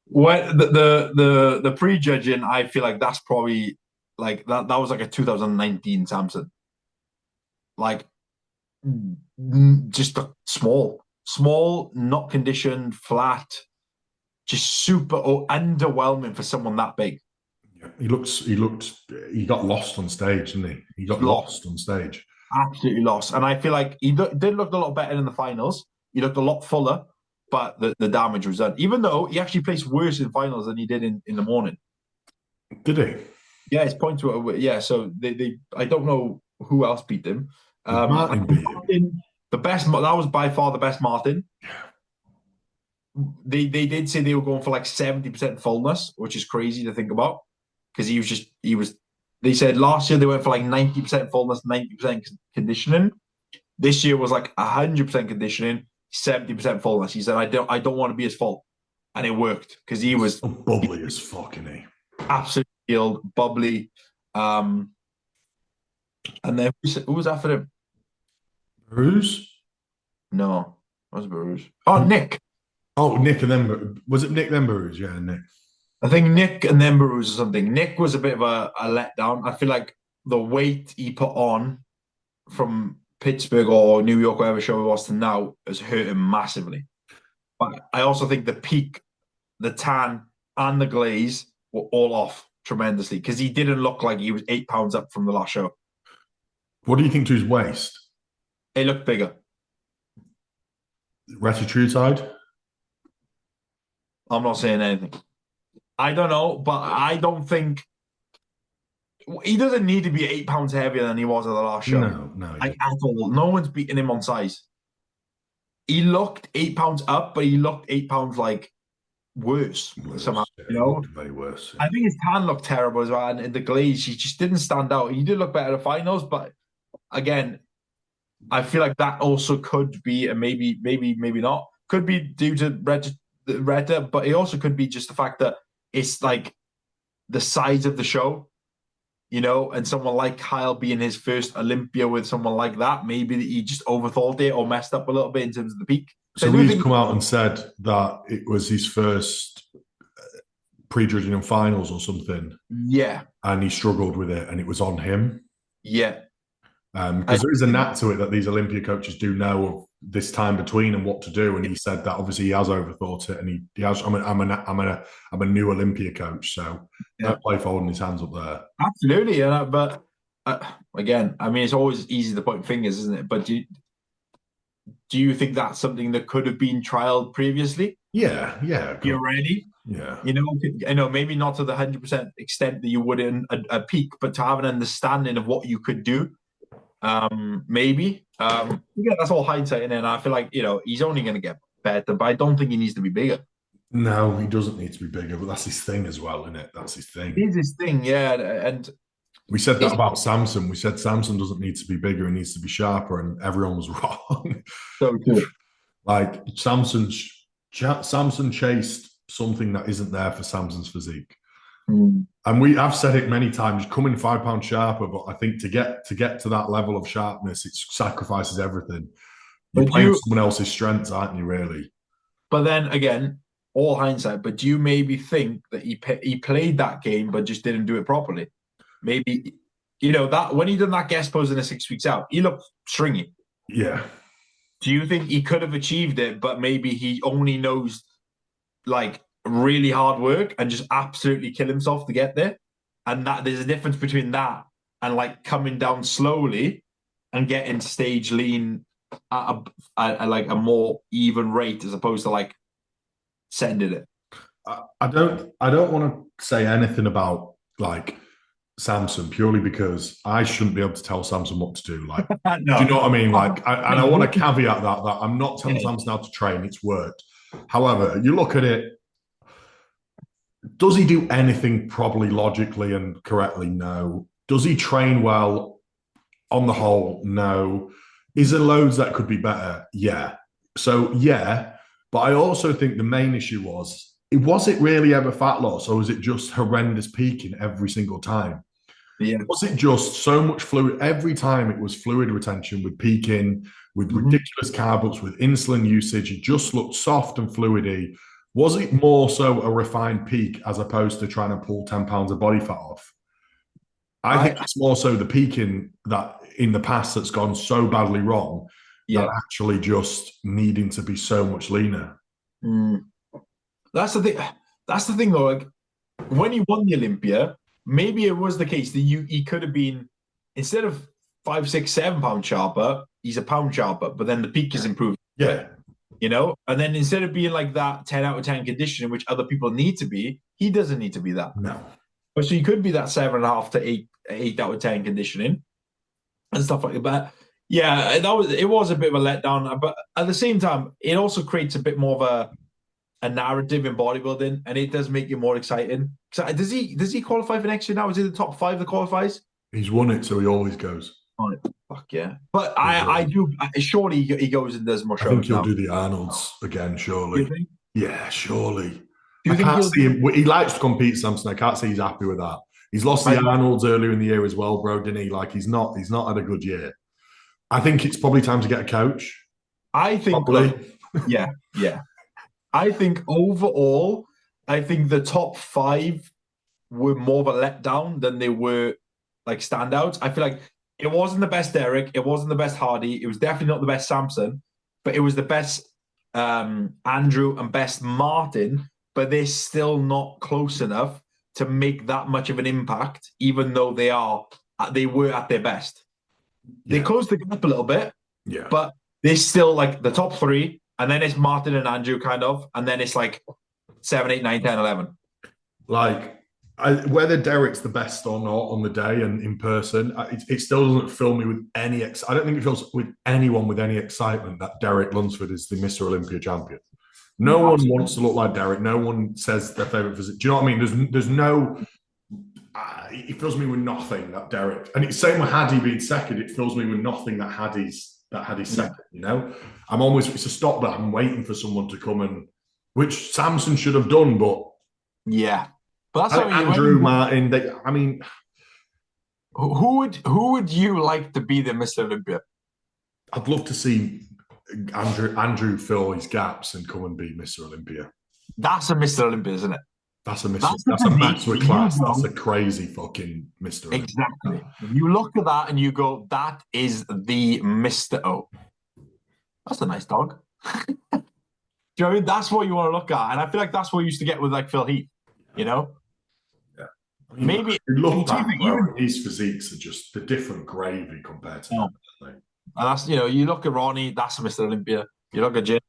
when the prejudging, I feel like that's probably like that was like a 2019 Samson, like just small, not conditioned, flat, just super underwhelming for someone that big. Yeah, he got lost on stage, didn't he? He got lost on stage. Absolutely lost. And I feel like he did look a lot better in the finals. He looked a lot fuller, but the damage was done. Even though he actually placed worse in finals than he did in the morning. Did he? Yeah, his points were, yeah. So they I don't know who else beat him. Martin beat him. That was by far the best Martin. They did say they were going for like 70% fullness, which is crazy to think about. because they said last year they went for like 90% fullness, 90% conditioning. This year was like 100% conditioning, 70% fullness. He said, I don't want to be his full. And it worked because he was bubbly as fuck, isn't he? Absolutely healed, bubbly. And then who was after him? Bruce? No, it was Bruce. Oh, Nick. Oh, Nick and then was it Nick then Bruce? Yeah, Nick. I think Nick and then Bruce or something. Nick was a bit of a letdown. I feel like the weight he put on from Pittsburgh or New York, whatever show it was, to now has hurt him massively. But I also think the peak, the tan, and the glaze were all off tremendously because he didn't look like he was 8 pounds up from the last show. What do you think to his waist? It looked bigger. Retitrutide? I'm not saying anything. I don't know, but I don't think he doesn't need to be 8 pounds heavier than he was at the last show. No, like at all. No one's beating him on size. He looked 8 pounds up, but he looked 8 pounds like worse somehow. Yeah, you know, very worse. Yeah. I think his tan looked terrible as well, and in the glaze, he just didn't stand out. He did look better at the finals, but again, I feel like that also could be, and maybe not, could be due to Retta, but it also could be just the fact that it's like the size of the show, you know, and someone like Kyle being his first Olympia with someone like that, maybe he just overthought it or messed up a little bit in terms of the peak. So he's come out and said that it was his first prejudging in finals or something. Yeah. And he struggled with it and it was on him. Yeah. Because there is a knack to it that these Olympia coaches do know of this time between and what to do. And he said that obviously he has overthought it, and he has. I'm a new Olympia coach, so don't play for holding his hands up there. Absolutely, but again, I mean, it's always easy to point fingers, isn't it? But do you think that's something that could have been trialed previously? Yeah. You're ready. Yeah. You know, maybe not to the 100% extent that you would in a peak, but to have an understanding of what you could do. Maybe. Yeah, that's all hindsight, and I feel like, you know, he's only going to get better, but I don't think he needs to be bigger. No, he doesn't need to be bigger, but that's his thing as well, isn't it? That's his thing. It is his thing, yeah. And we said that about Samson. We said Samson doesn't need to be bigger; he needs to be sharper, and everyone was wrong. So true. Like Samson chased something that isn't there for Samson's physique. And I've said it many times, coming 5 pounds sharper, but I think to get to that level of sharpness, it sacrifices everything. You're playing someone else's strengths, aren't you, really? But then again, all hindsight, but do you maybe think that he played that game but just didn't do it properly? Maybe, you know, that when he done that guest pose in the 6 weeks out, he looked stringy. Yeah. Do you think he could have achieved it, but maybe he only knows like really hard work and just absolutely kill himself to get there? And that there's a difference between that and like coming down slowly and getting stage lean at like a more even rate as opposed to like sending it. I don't want to say anything about like Samson purely because I shouldn't be able to tell Samson what to do. Like, no. Do you know what I mean? Like, and I want to caveat that I'm not telling Samson how to train. It's worked. However, you look at it. Does he do anything properly, logically, and correctly? No. Does he train well on the whole? No. Is there loads that could be better? Yeah. So, yeah. But I also think the main issue was it really ever fat loss, or was it just horrendous peaking every single time? Yeah. Was it just so much fluid? Every time it was fluid retention with peaking, with ridiculous carb ups, with insulin usage. It just looked soft and fluidy. Was it more so a refined peak as opposed to trying to pull 10 pounds of body fat off? I think it's more so the peaking that in the past that's gone so badly wrong that actually just needing to be so much leaner. That's the thing. That's the thing, though. Like when he won the Olympia, maybe it was the case that he could have been, instead of 5, 6, 7 pounds sharper, he's a pound sharper, but then the peak is improved. Yeah. You know, and then instead of being like that 10 out of 10 conditioning, which other people need to be, he doesn't need to be that. No. But so he could be that 7.5 to 8 out of 10 conditioning and stuff like that. But yeah, it was a bit of a letdown. But at the same time, it also creates a bit more of a narrative in bodybuilding, and it does make it more exciting. So does he qualify for next year now? Is he the top 5 that qualifies? He's won it, so he always goes. Oh, fuck yeah! But I do. Surely he goes and does more shows. I think he'll now. do the Arnolds again. Surely. Do you think? Yeah, surely. Do you think can't see him. He likes to compete, Samson. I can't say he's happy with that. He's lost the Arnolds earlier in the year as well, bro, didn't he? Like he's not had a good year. I think it's probably time to get a coach. I think yeah. I think overall, I think the top 5 were more of a letdown than they were like standouts. I feel like it wasn't the best Derek, it wasn't the best Hardy, it was definitely not the best Samson, but it was the best Andrew and best Martin, but they're still not close enough to make that much of an impact, even though they were at their best. Yeah. They closed the gap a little bit, yeah, but they're still like the top 3, and then it's Martin and Andrew kind of, and then it's like 7, 8, 9, 10, 11. Like whether Derek's the best or not on the day and in person, it still doesn't fill me with any. I don't think it fills with anyone with any excitement that Derek Lunsford is the Mr. Olympia champion. No one wants to look like Derek. No one says their favorite physique. Do you know what I mean? There's no. It fills me with nothing that Derek, and it's same with Hadi being second. It fills me with nothing that Hadi's second. You know, it's a stop that I'm waiting for someone to come and, which Samson should have done, but yeah. But that's Andrew, Martin. Who would you like to be the Mr. Olympia? I'd love to see Andrew fill his gaps and come and be Mr. Olympia. That's a Mr. Olympia, isn't it? That's a master class. That's a crazy fucking Mr. Olympia. Exactly. You look at that and you go, that is the Mr. O. That's a nice dog. Do you know what I mean? That's what you want to look at. And I feel like that's what you used to get with like Phil Heath, you know? Yeah. I mean, maybe look back, even his physiques are just the different gravy compared to that. And that's, you know, you look at Ronnie, that's a Mr. Olympia. You look at Jay,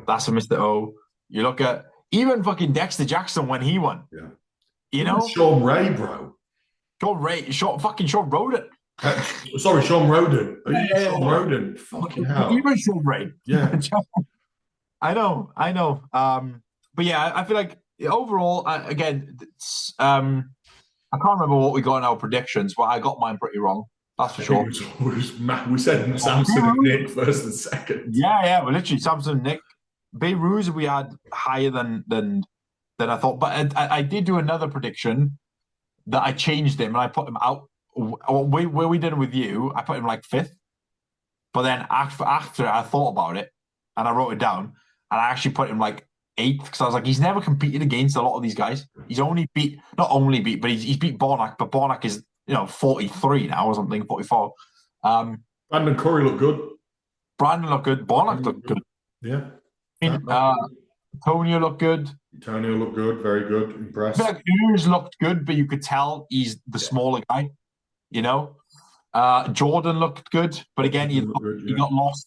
that's a Mr. O. You look at even fucking Dexter Jackson when he won. Yeah. You know? Sean Ray, bro. Sean Roden. Sorry, Sean Roden. Sean Roden. Fucking hell. Even Sean Ray. Yeah. I know. But yeah, I feel like overall, again, I can't remember what we got in our predictions, but I got mine pretty wrong. That's for sure. We said Samson and Nick first and second. Yeah. Well, literally Samson and Nick. Beirut we had higher than I thought, but I did do another prediction that I changed him and I put him out where we did it with you. I put him like 5th, but then after I thought about it and I wrote it down and I actually put him like 8th because I was like, he's never competed against a lot of these guys. He's not only beat, but he's beat Bornak, but Bornak is 43 now or something, 44. Brandon Curry looked good. Bornak looked good. Yeah. Tonio looked good. Very good. Impressed. I feel like Ooze looked good, but you could tell he's the smaller guy. You know, Jordan looked good, but again, he got lost.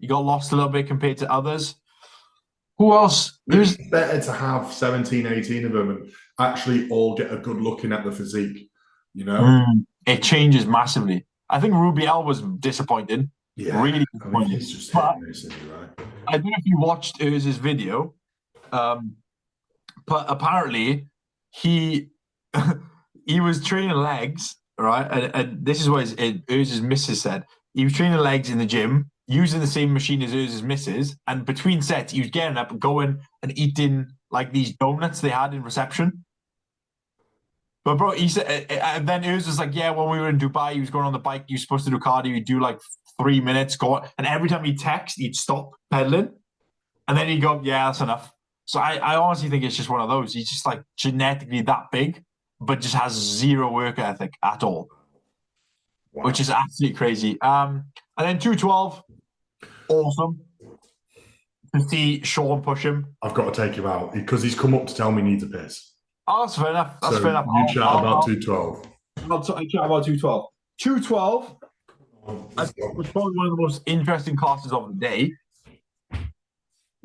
He got lost a little bit compared to others. Who else? It's better to have 17, 18 of them and actually all get a good looking at the physique. You know, it changes massively. I think Rubiel was disappointing. Yeah, really disappointing. I mean, he's just hitting this, isn't he, right? I don't know if you watched Öz's video, but apparently he was training legs, right? And this is what Öz's missus said. He was training legs in the gym, using the same machine as Öz's missus, and between sets, he was getting up and going and eating like these donuts they had in reception. But bro, he said, and then Öz was like, yeah, when we were in Dubai, he was going on the bike, he was supposed to do cardio, he'd do like 3 minutes, go on, and every time he'd text, he'd stop pedaling, and then he'd go, yeah, that's enough. So I honestly think it's just one of those. He's just like genetically that big, but just has zero work ethic at all, which is absolutely crazy. And then 212, awesome to see Sean push him. I've got to take him out because he's come up to tell me he needs a piss. Oh, that's fair enough. That's fair enough. You chat about 212. I'll chat about 212. 212 was probably one of the most interesting classes of the day.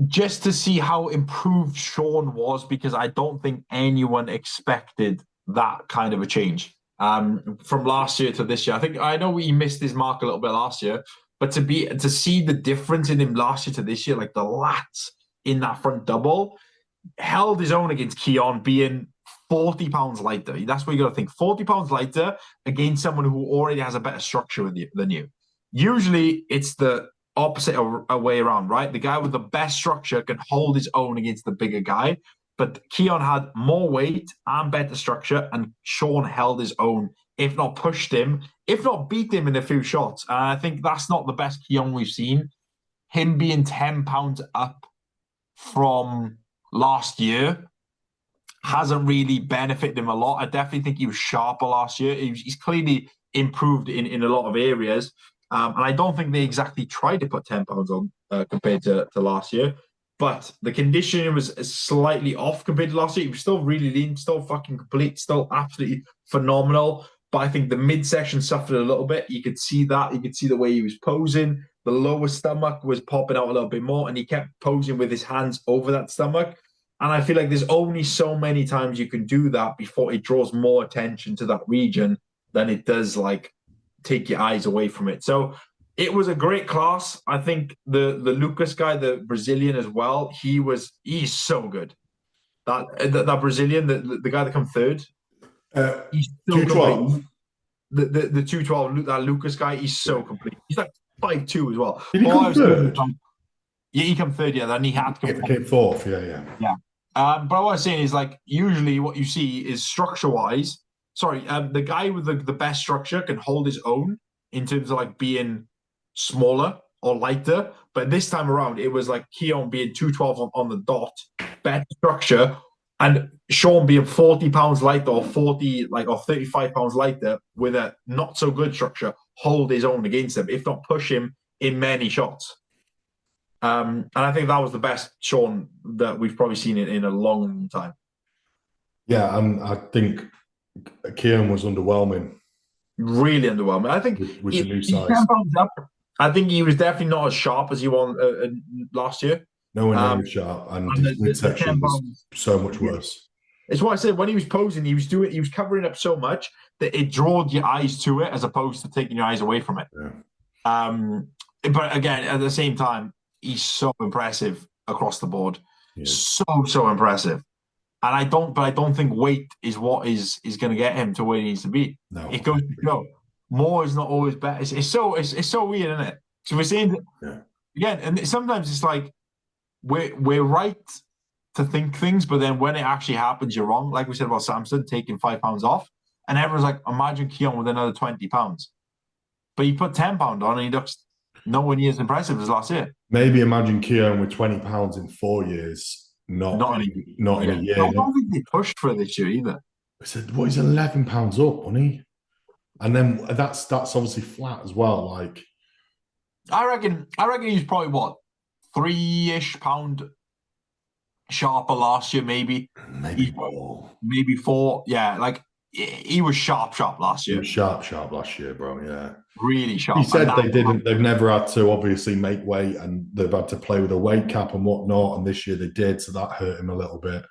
Just to see how improved Sean was, because I don't think anyone expected that kind of a change from last year to this year. I know he missed his mark a little bit last year, but to see the difference in him last year to this year, like the lats in that front double, held his own against Keon, being 40 pounds lighter. That's what you got to think. 40 pounds lighter against someone who already has a better structure than you. Usually it's the opposite way around, right? The guy with the best structure can hold his own against the bigger guy. But Keon had more weight and better structure, and Sean held his own, if not pushed him, if not beat him in a few shots. And I think that's not the best Keon we've seen. Him being 10 pounds up from last year hasn't really benefited him a lot. I definitely think he was sharper last year. He's clearly improved in a lot of areas. And I don't think they exactly tried to put 10 pounds on compared to last year. But the conditioning was slightly off compared to last year. He was still really lean, still fucking complete, still absolutely phenomenal. But I think the midsection suffered a little bit. You could see that. You could see the way he was posing. The lower stomach was popping out a little bit more, and he kept posing with his hands over that stomach. And I feel like there's only so many times you can do that before it draws more attention to that region than it does like take your eyes away from it. So it was a great class. I think the Lucas guy, the Brazilian as well, he's so good. That Brazilian, the guy that come third, he's so 212. The 212, that Lucas guy, he's so complete. He's like 5'2" as well. Did he come third? Yeah, he come third, yeah. Then he had to come came fourth, yeah. But what I was saying is, like, usually what you see is structure-wise, the guy with the best structure can hold his own in terms of, like, being smaller or lighter. But this time around, it was, like, Keon being 212 on the dot, better structure, and Sean being 40 pounds lighter or 35 pounds lighter with a not-so-good structure, hold his own against him, if not push him in many shots. And I think that was the best Sean that we've probably seen in a long time. Yeah, and I think Keon was underwhelming. Really underwhelming. I think with the new size. I think he was definitely not as sharp as he was last year. Nowhere near sharp, and his midsection was so much worse. It's what I said, when he was posing, he was covering up so much that it drawed your eyes to it as opposed to taking your eyes away from it. Yeah. But again, at the same time, he's so impressive across the board. So impressive. And I don't think weight is what is going to get him to where he needs to be. No. It goes to show. More is not always better. It's so weird, isn't it? So we're saying that, again, and sometimes it's like we're right to think things, but then when it actually happens, you're wrong. Like we said about Samson taking 5 pounds off, and everyone's like, imagine Keon with another 20 pounds. But he put 10 pounds on, and he looks nowhere near as impressive as last year. Maybe imagine Keon with 20 pounds in 4 years, not in a year. I don't think they pushed for this year either. I said, what, he's 11 pounds up, wasn't he? And then that's obviously flat as well. Like, I reckon he's probably what, 3-ish pound sharper last year, maybe more. Maybe 4. Yeah, like he was sharp last year. He was sharp last year, bro. Yeah, really sharp. He said they've never had to obviously make weight, and they've had to play with a weight cap and whatnot. And this year they did, so that hurt him a little bit.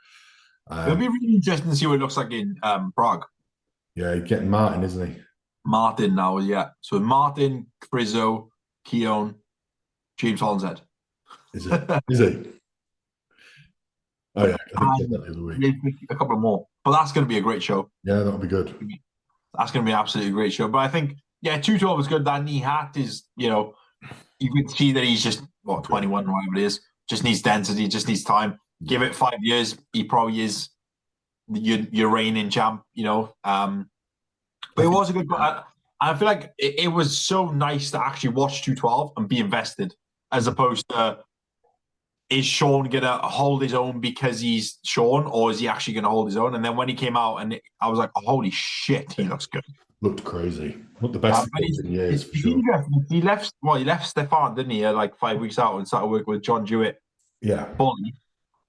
It'll be really interesting to see what it looks like in Prague. Yeah, he's getting Martin, isn't he? Martin now, yeah. So Martin, Frizzo, Keon, James Hollinshead. Is it? Is he? Oh yeah, I think the other week. A couple more, but that's going to be a great show. Yeah, that'll be good. That's going to be an absolutely great show. But I think, 212 is good. That knee hat is, you can see that he's just 21 or whatever it is. Just needs density, just needs time. Give it 5 years, he probably is your reigning champ. But it was a good. I feel like it was so nice to actually watch 212 and be invested, as opposed to, is Sean going to hold his own because he's Sean, or is he actually going to hold his own? And then when he came out, and I was like, oh, holy shit, he looks good. Looked crazy. Looked the best in years, for sure. He left Stefan, didn't he, like 5 weeks out, and started working with John Jewett. Yeah. Fully.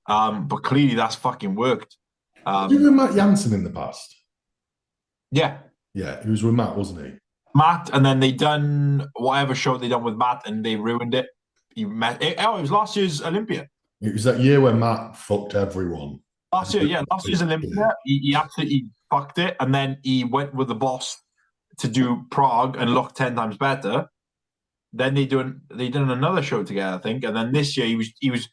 But clearly that's fucking worked. Did you remember Matt Jansen in the past? Yeah. Yeah, he was with Matt, wasn't he? Matt, and then they done whatever show they done with Matt, and they ruined it. It was last year's Olympia. It was that year when Matt fucked everyone. Last year's Olympia. He absolutely fucked it, and then he went with the boss to do Prague and looked 10 times better. Then they done another show together, I think, and then this year he was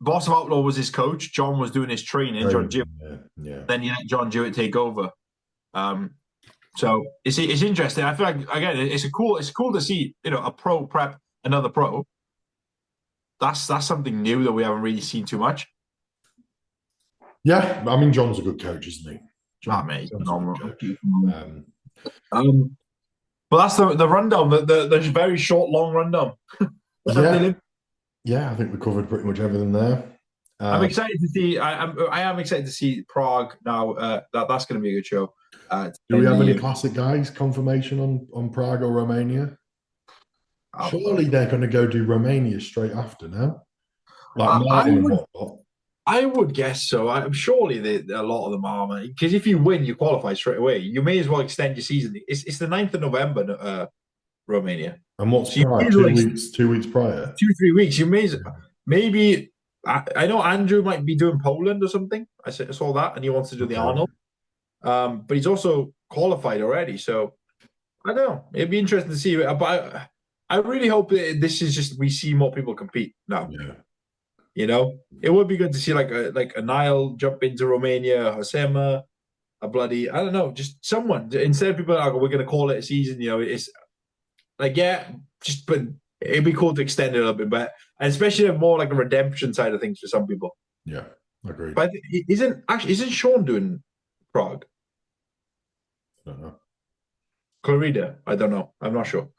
Boss of Outlaw was his coach. John was doing his training. John Jewett. Yeah. Then he let John Jewett take over. So it's interesting. I feel like again, it's cool to see a pro prep another pro. That's something new that we haven't really seen too much. Yeah, I mean, John's a good coach, isn't he? John's phenomenal. But that's the rundown. The very short, long rundown. Yeah, I think we covered pretty much everything there. I'm excited to see. I am excited to see Prague now. That's going to be a good show. Do we have any classic guys confirmation on Prague or Romania? Surely they're going to go do Romania straight after now. Like Martin and whatnot. I would guess so. I'm surely a lot of them are, because if you win, you qualify straight away. You may as well extend your season. It's the 9th of November, Romania. And what's prior? 2 weeks prior? 2-3 weeks. You may maybe. I know Andrew might be doing Poland or something. I saw that, and he wants to do the Arnold. But he's also qualified already, so I don't know. It'd be interesting to see. But I really hope that this is just we see more people compete now. Yeah. It would be good to see like a Niall jump into Romania, Hosema, I don't know, just someone instead of people like, we're going to call it a season. It's like but it'd be cool to extend it a little bit, but especially more like a redemption side of things for some people. Yeah, agreed. But isn't Sean doing Prague? I don't know. Clarida, I don't know. I'm not sure.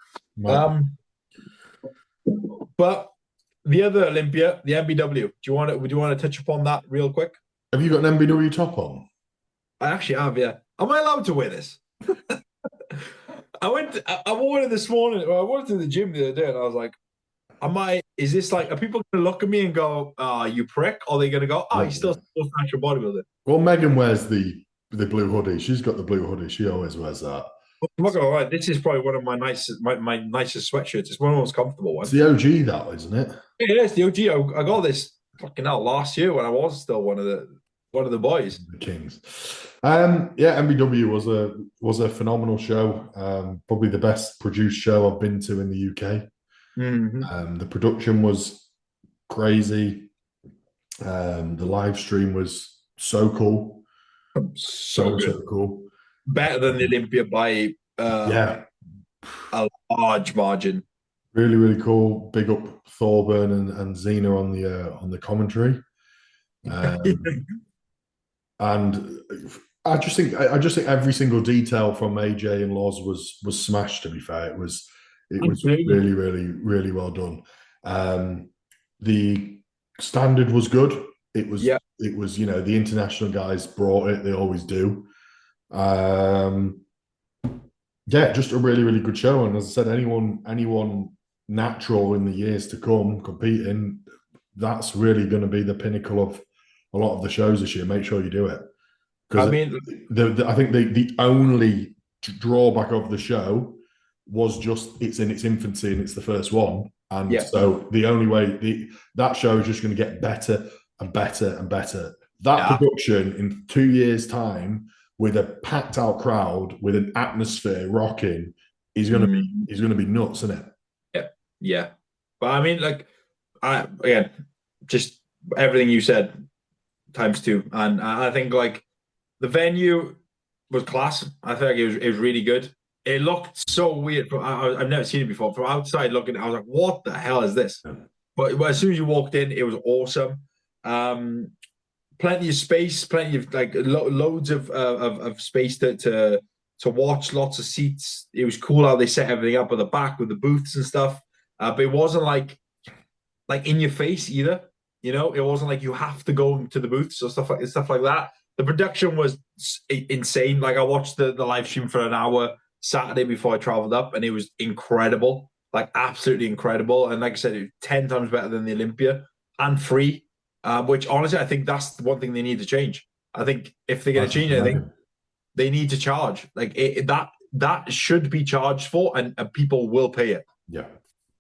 But the other Olympia, the NBW. Would you want to touch upon that real quick? Have you got an NBW top on? I actually have, yeah. Am I allowed to wear this? I wore it this morning. I wore it to the gym the other day, and I was like, is this like, are people going to look at me and go, you prick? Or are they going to go, you're still natural bodybuilder? Well, Megan wears the blue hoodie. She's got the blue hoodie. She always wears that. I'm not gonna lie, this is probably one of my nicest sweatshirts. It's one of the most comfortable ones. It's the OG, that, isn't it? Yeah, it's the OG. I got this fucking hell last year when I was still one of the boys. The Kings. NBW was a phenomenal show. Probably the best produced show I've been to in the UK. Mm-hmm. The production was crazy. The live stream was so cool. So cool. Better than the Olympia by a large margin. Really, really cool. Big up Thorburn and Xena on the commentary. And I just think every single detail from AJ and Loz was smashed. To be fair, it was really, really, really well done. The standard was good. It was the international guys brought it. They always do. Just a really, really good show. And as I said, anyone natural in the years to come competing, that's really going to be the pinnacle of a lot of the shows this year. Make sure you do it. Because I think the only drawback of the show was just it's in its infancy and it's the first one. And so the only way that show is just going to get better and better and better. That production in 2 years' time with a packed out crowd, with an atmosphere rocking, is going to be nuts, isn't it? Yeah. But I mean, again, just everything you said times two, and I think like the venue was class. I think it was really good. It looked so weird. I've never seen it before. From outside looking, I was like, "What the hell is this?" But as soon as you walked in, it was awesome. Plenty of space, plenty of loads of space to watch. Lots of seats. It was cool how they set everything up at the back with the booths and stuff. But it wasn't like in your face either. It wasn't like you have to go to the booths or stuff like that. The production was insane. Like I watched the live stream for an hour Saturday before I traveled up, and it was incredible, like absolutely incredible. And like I said, it was 10 times better than the Olympia and free. Which honestly, I think that's the one thing they need to change. I think if they're going to change anything, they need to charge. Like that should be charged for, and people will pay it. Yeah.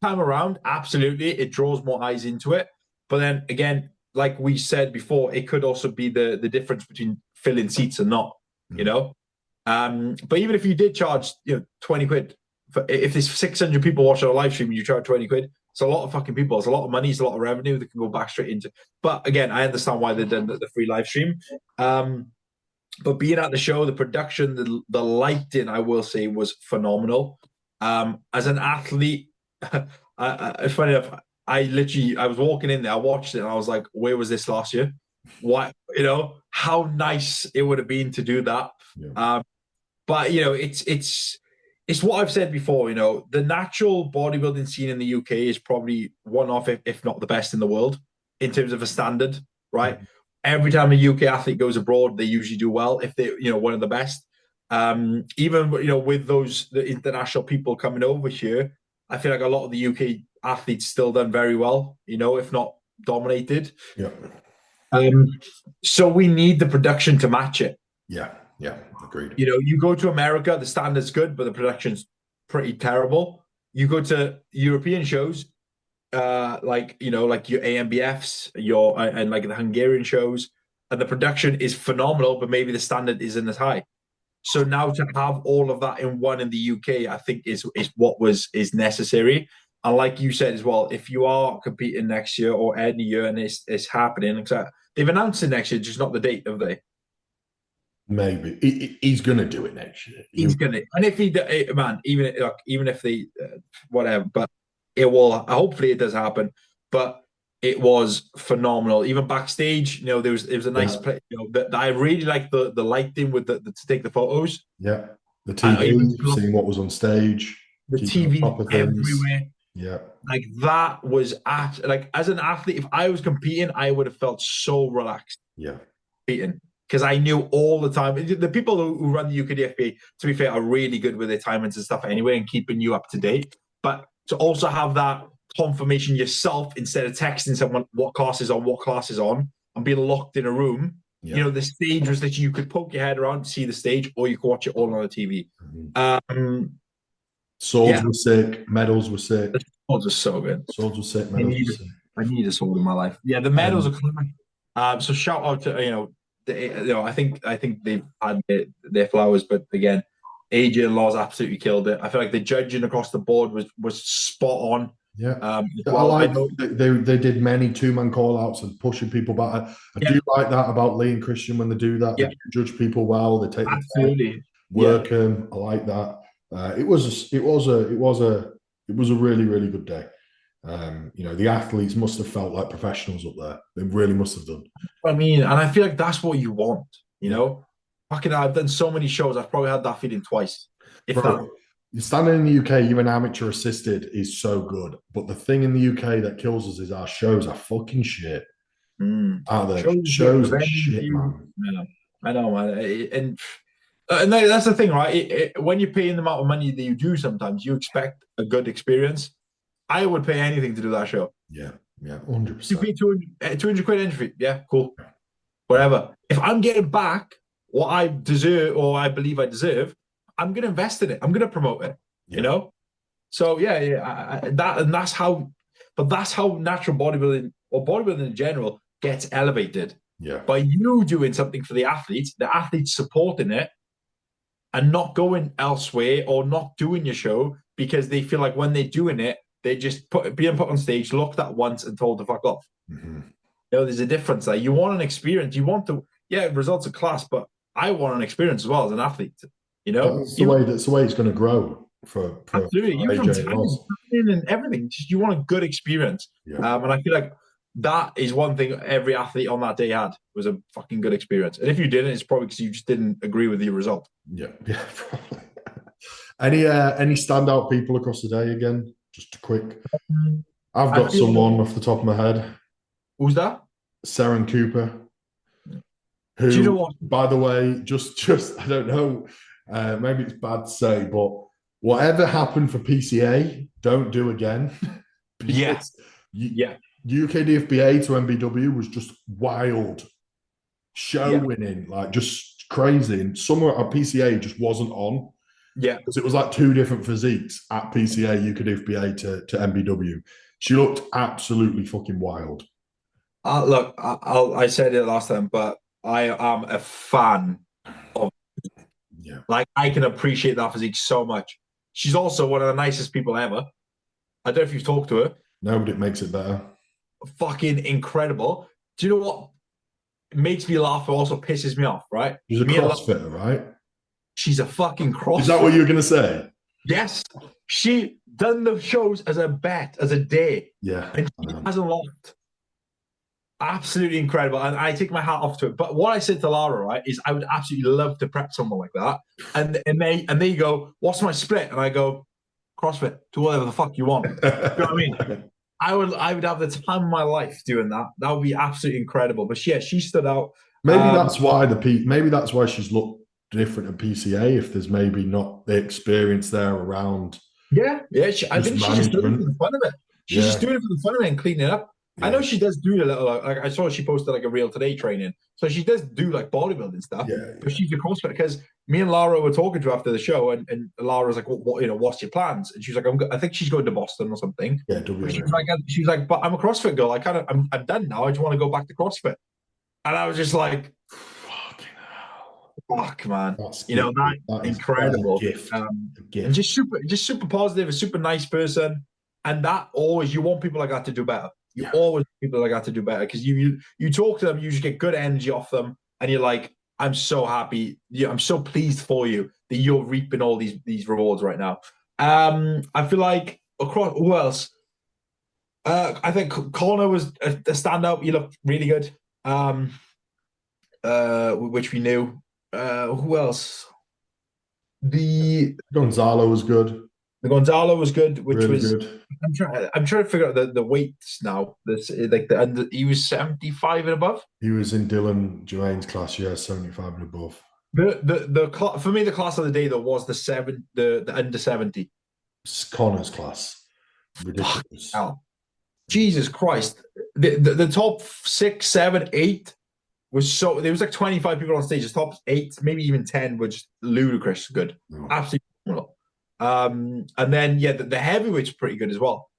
Time around, absolutely, it draws more eyes into it. But then again, like we said before, it could also be the difference between filling seats and not. But even if you did charge 20 quid, if there's 600 people watching a live stream and you charge 20 quid, It's a lot of fucking people. It's a lot of money. It's a lot of revenue that can go back straight into. But again, I understand why they've done the free live stream. But being at the show, the production, the lighting, I will say, was phenomenal. As an athlete, funny enough, I was walking in there, I watched it, and I was like, where was this last year? Why, how nice it would have been to do that. Yeah. But it's what I've said before. The natural bodybuilding scene in the UK is probably one of, if not the best in the world in terms of a standard, right? Mm-hmm. Every time a UK athlete goes abroad, they usually do well if they're one of the best. Even with the international people coming over here, I feel like a lot of the UK athletes still done very well, if not dominated. Yeah. So we need the production to match it. Yeah. Yeah. Agreed. You go to America, the standard's good, but the production's pretty terrible. You go to European shows, like your AMBFs, and like the Hungarian shows, and the production is phenomenal, but maybe the standard isn't as high. So now to have all of that in one in the UK, I think is what is necessary. And like you said as well, if you are competing next year or any year and it's happening, they've announced it next year, just not the date, have they? Maybe he's going to do it next year. He's gonna, and if he, man, even if they, whatever, but it will. Hopefully, it does happen. But it was phenomenal. Even backstage, there was a nice play. That I really liked the lighting with the to take the photos. Yeah, the TV, seeing what was on stage, the TV everywhere. Yeah, like that was as an athlete. If I was competing, I would have felt so relaxed. Yeah, competing. Because I knew all the time. The people who run the UKDFB, to be fair, are really good with their timings and stuff anyway and keeping you up to date. But to also have that confirmation yourself instead of texting someone what class is on, and being locked in a room, the stage was that you could poke your head around, see the stage, or you could watch it all on the TV. Mm-hmm. Swords were sick. Medals were sick. The swords were so good. Swords were sick. Medals were sick. I need a sword in my life. Yeah, the medals are coming. So shout out to I think they've had their flowers, but again, AJ and Laws absolutely killed it. I feel like the judging across the board was spot on. Yeah, they did many 2-man call outs and pushing people back. I do like that about Lee and Christian when they do that. They judge people well. They take the time, work them. I like that. It was a really, really good day. The athletes must have felt like professionals up there. They really must have done. I mean, and I feel like that's what you want, Fucking, I've done so many shows. I've probably had that feeling twice. You're standing in the UK, even amateur assisted is so good. But the thing in the UK that kills us is our shows are fucking shit. Shows are shit, man. Yeah, I know, man. And that's the thing, right? When you're paying the amount of money that you do, sometimes you expect a good experience. I would pay anything to do that show. Yeah, 100%. You pay 200 quid entry fee. Yeah, cool. Whatever. If I'm getting back what I deserve or I believe I deserve, I'm going to invest in it. I'm going to promote it, So, that's how natural bodybuilding or bodybuilding in general gets elevated. Yeah. By you doing something for the athletes supporting it and not going elsewhere or not doing your show because they feel like when they're doing it, they just being put on stage, looked at once and told to fuck off. Mm-hmm. There's a difference there. You want an experience. You want to, results of class, but I want an experience as well as an athlete. That's the way it's going to grow for absolutely. You from and everything. Just you want a good experience. Yeah. And I feel like that is one thing every athlete on that day had was a fucking good experience. And if you didn't, it's probably because you just didn't agree with the result. Yeah, probably. Any standout people across the day again? Just a quick. I've got someone off the top of my head. Who's that? Saren Cooper. Who, do you know what? By the way, just I don't know. Maybe it's bad to say, but whatever happened for PCA, don't do again. Yes. UKDFBA to NBW was just wild. Show winning, like just crazy. And somewhere at PCA just wasn't on. Yeah. Because it was like 2 different physiques at PCA, UKDFBA to NBW. She looked absolutely fucking wild. Look, I said it last time, but I am a fan of. Yeah. Like I can appreciate that physique so much. She's also one of the nicest people ever. I don't know if you've talked to her. No, but it makes it better. Fucking incredible. Do you know what makes me laugh but also pisses me off, right? She's a Me and CrossFitter, right? she's a fucking Is that what CrossFit. you were going to say? Yes, she done the shows as a bet, as a day, Yeah, and I she know. hasn't lost. Absolutely incredible, and I take my hat off to it. But what I said to Lara, right, is I would absolutely love to prep someone like that. And they go, "What's my split?" And I go, "CrossFit, do whatever the fuck you want." You know what I mean? I would have the time of my life doing that. That would be absolutely incredible. But yeah, she stood out. Maybe Um, that's why maybe that's why she's looked different at PCA. If there's maybe not the experience there around yeah. I just think she's just doing it for management. the fun of it. She's just Yeah, doing it for the fun of it and cleaning it up. I yeah, know she does do a little. Like I saw she posted like a Real Today training, so she does do like bodybuilding stuff. yeah, But yeah. she's a CrossFit because me and Lara were talking to her after the show, and Lara's like, what's your plans?" And she's like, I think she's going to Boston or something. Yeah, But WNA. she's like, but I'm a CrossFit girl. I'm done now. I just want to go back to CrossFit. And I was just like, Fucking hell. fuck, man. That's That gifted. That is a incredible. gift. A And gift. just super positive, a super nice person. And that always, you want people like that to do better. You Yeah. always want people like that to do better because you talk to them, you just get good energy off them, and you're like, I'm so happy. Yeah, I'm so pleased for you that you're reaping all these rewards right now. I feel like across who else? I think Connor was a standout. You looked really good. Which we knew. Who else? The Gonzalo was good. the Gonzalo was good, which Really was good. I'm trying to figure out the weights now. This like the under he was 75 and above. He was in Dylan Jermaine's class, yeah, 75 and above. For me the class of the day though was the under 70. It's Connor's class. Fuck Ridiculous. hell. Jesus Christ. The top 6, 7, 8 was so there was like 25 people on stage. The top 8, maybe even 10 were just ludicrous good. Oh. Absolutely phenomenal. And then yeah, the heavyweights pretty good as well.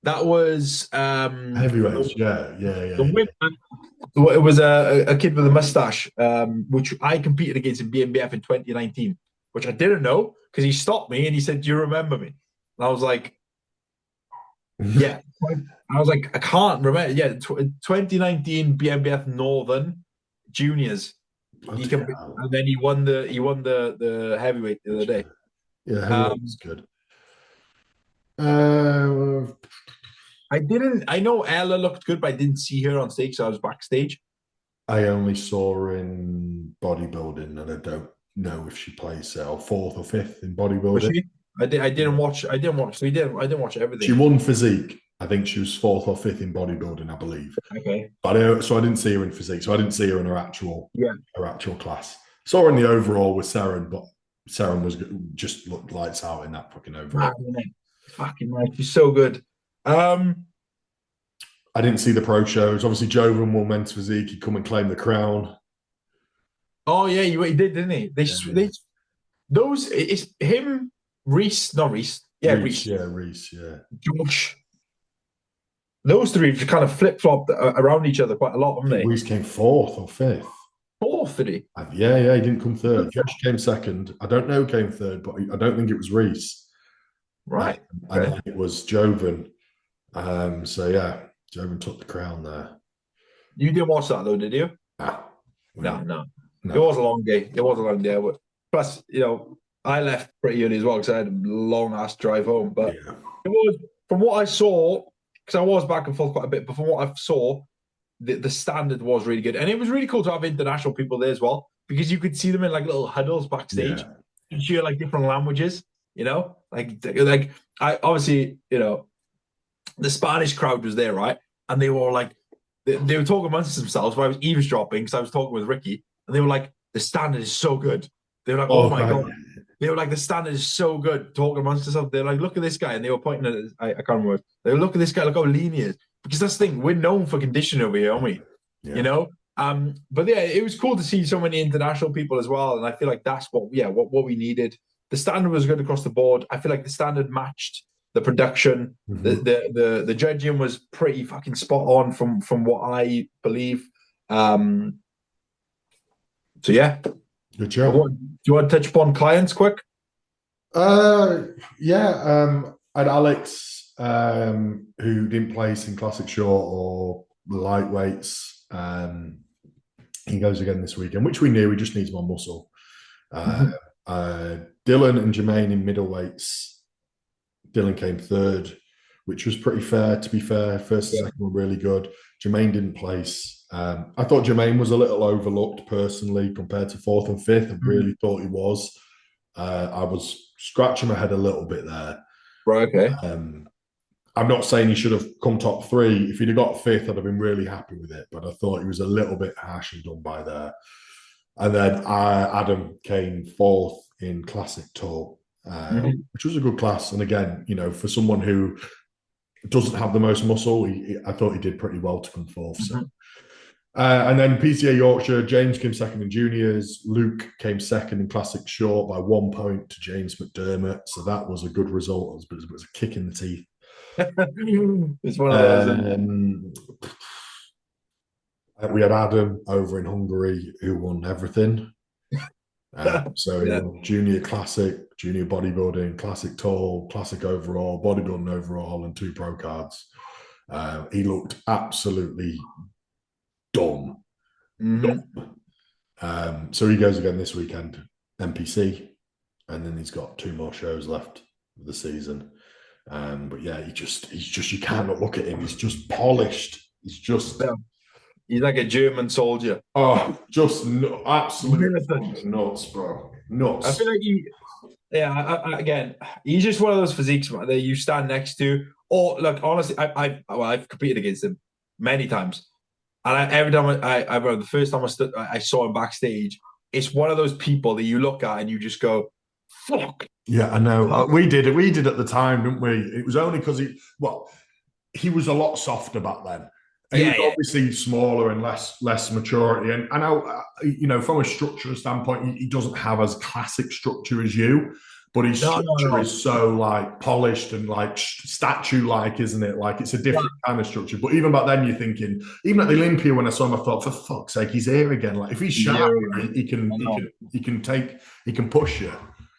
That was Heavyweights, yeah, yeah, the yeah. winner. It was a kid with a mustache, which I competed against in BNBF in 2019, which I didn't know because he stopped me and he said, "Do you remember me?" And I was like, "Yeah." I was like, "I can't remember." Yeah, 2019 BNBF Northern Juniors. Bloody hell. And then he won the heavyweight the other day. Yeah, heavyweights Um, good. I know Ella looked good, but I didn't see her on stage, so I was backstage. I only saw her in bodybuilding, and I don't know if she plays fourth or fifth in Was bodybuilding. she? I didn't watch. I didn't watch. So I didn't watch She everything. won physique. I think she was fourth or fifth in bodybuilding, I believe. Okay. But so I didn't see her in physique. So I didn't see her in Yeah. her actual class. Saw her in the overall with Seren, but Seren was just looked lights out in that fucking overall. Fucking right. She's so good. I didn't see the pro shows. Obviously, Jovan won men's physique. He'd come and claim the crown. Oh yeah, he did, didn't he? They those it's him, Reese, not Reese. Yeah, Reese, Reese. yeah, Reese, yeah. Josh. Those three just kind of flip flopped around each other quite a lot, I haven't think they? Reese came fourth or fifth. Fourth, did he? Yeah, he didn't come third. Josh came second. I don't know who came third, but I don't think it was Reese. Right. And Okay. then it was Jovan. So yeah, Jovan took the crown there. You didn't watch that though, did you? Ah, No. It was a long day. It was a long day. But plus, I left pretty early as well because I had a long ass drive home. But yeah. it was from what I saw, because I was back and forth quite a bit, but from what I saw, the standard was really good. And it was really cool to have international people there as well, because you could see them in like little huddles backstage. Yeah. You hear like different languages, like I obviously, the Spanish crowd was there, right? And they were like, they were talking amongst themselves, but I was eavesdropping because I was talking with Ricky, and they were like, the standard is so good. They were like, oh my God. They were like, the standard is so good, talking amongst themselves. They're like, look at this guy. And they were pointing at, I can't remember. They were, look at this guy, look how lean he is. Because that's the thing, we're known for conditioning over here, aren't we? Yeah. But yeah, it was cool to see so many international people as well. And I feel like that's what we needed. The standard was good across the board. I feel like the standard matched the production. Mm-hmm. The judging was pretty fucking spot on from what I believe. So yeah. Good job. Do you want to touch upon clients quick? Yeah. I had Alex who didn't place in classic short or lightweights. He goes again this weekend, which we knew. He just needs more muscle. Dylan and Jermaine in middleweights. Dylan came third, which was pretty fair, to be fair. First and second were really good. Jermaine didn't place. I thought Jermaine was a little overlooked personally compared to fourth and fifth. I really thought he was. I was scratching my head a little bit there. Right, okay. I'm not saying he should have come top three. If he'd have got fifth, I'd have been really happy with it. But I thought he was a little bit harshly done by there. And then Adam came fourth in classic tall, which was a good class. And again, you know, for someone who doesn't have the most muscle, I thought he did pretty well to come fourth. So. And then PCA Yorkshire, James came second in juniors. Luke came second in classic short by 1 point to James McDermott. So that was a good result. It was a kick in the teeth. It's one of those. We had Adam over in Hungary who won everything. Junior classic, junior bodybuilding, classic tall, classic overall, bodybuilding overall, and 2 pro cards. He looked absolutely dumb. So he goes again this weekend, NPC, and then he's got 2 more shows left of the season. But yeah, he's just you can't not look at him. He's just polished. He's like a German soldier. Oh, just absolutely nuts, bro. Nuts. I feel like again, he's just one of those physiques that you stand next to. Or look, honestly, I've competed against him many times, and every time I remember the first time I saw him backstage, it's one of those people that you look at and you just go, "Fuck." Yeah, I know. We did it. We did at the time, didn't we? It was only because he was a lot softer back then. He was obviously smaller and less maturity. And I know, you know, from a structural standpoint, he doesn't have as classic structure as you, but his structure is so like polished and like statue-like, isn't it? Like it's a different kind of structure. But even back then, you're thinking, even at the Olympia when I saw him, I thought, for fuck's sake, he's here again. Like if he's sharp, he can push you.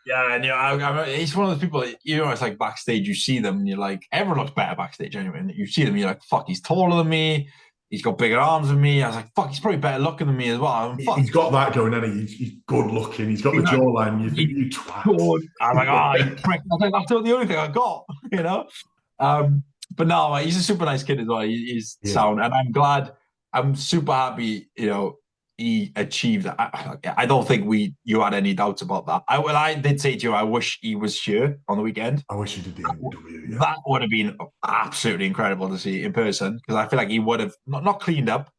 Yeah, and you know, he's one of those people. You know, it's like backstage. You see them, and you're like, everyone looks better backstage anyway. And you see them, you're like, fuck, he's taller than me. He's got bigger arms than me. I was like, fuck, he's probably better looking than me as well. He's got that going, hasn't he? He's good looking. He's got the jawline. You think you twat. I'm like, you prick. That's the only thing I got, you know. But no, he's a super nice kid as well. He's sound, and I'm glad. I'm super happy. You know, he achieved that. I don't think you had any doubts about that. I did say to you, I wish he was here on the weekend. I wish he did the NBW. Yeah. That would have been absolutely incredible to see in person, because I feel like he would have not cleaned up,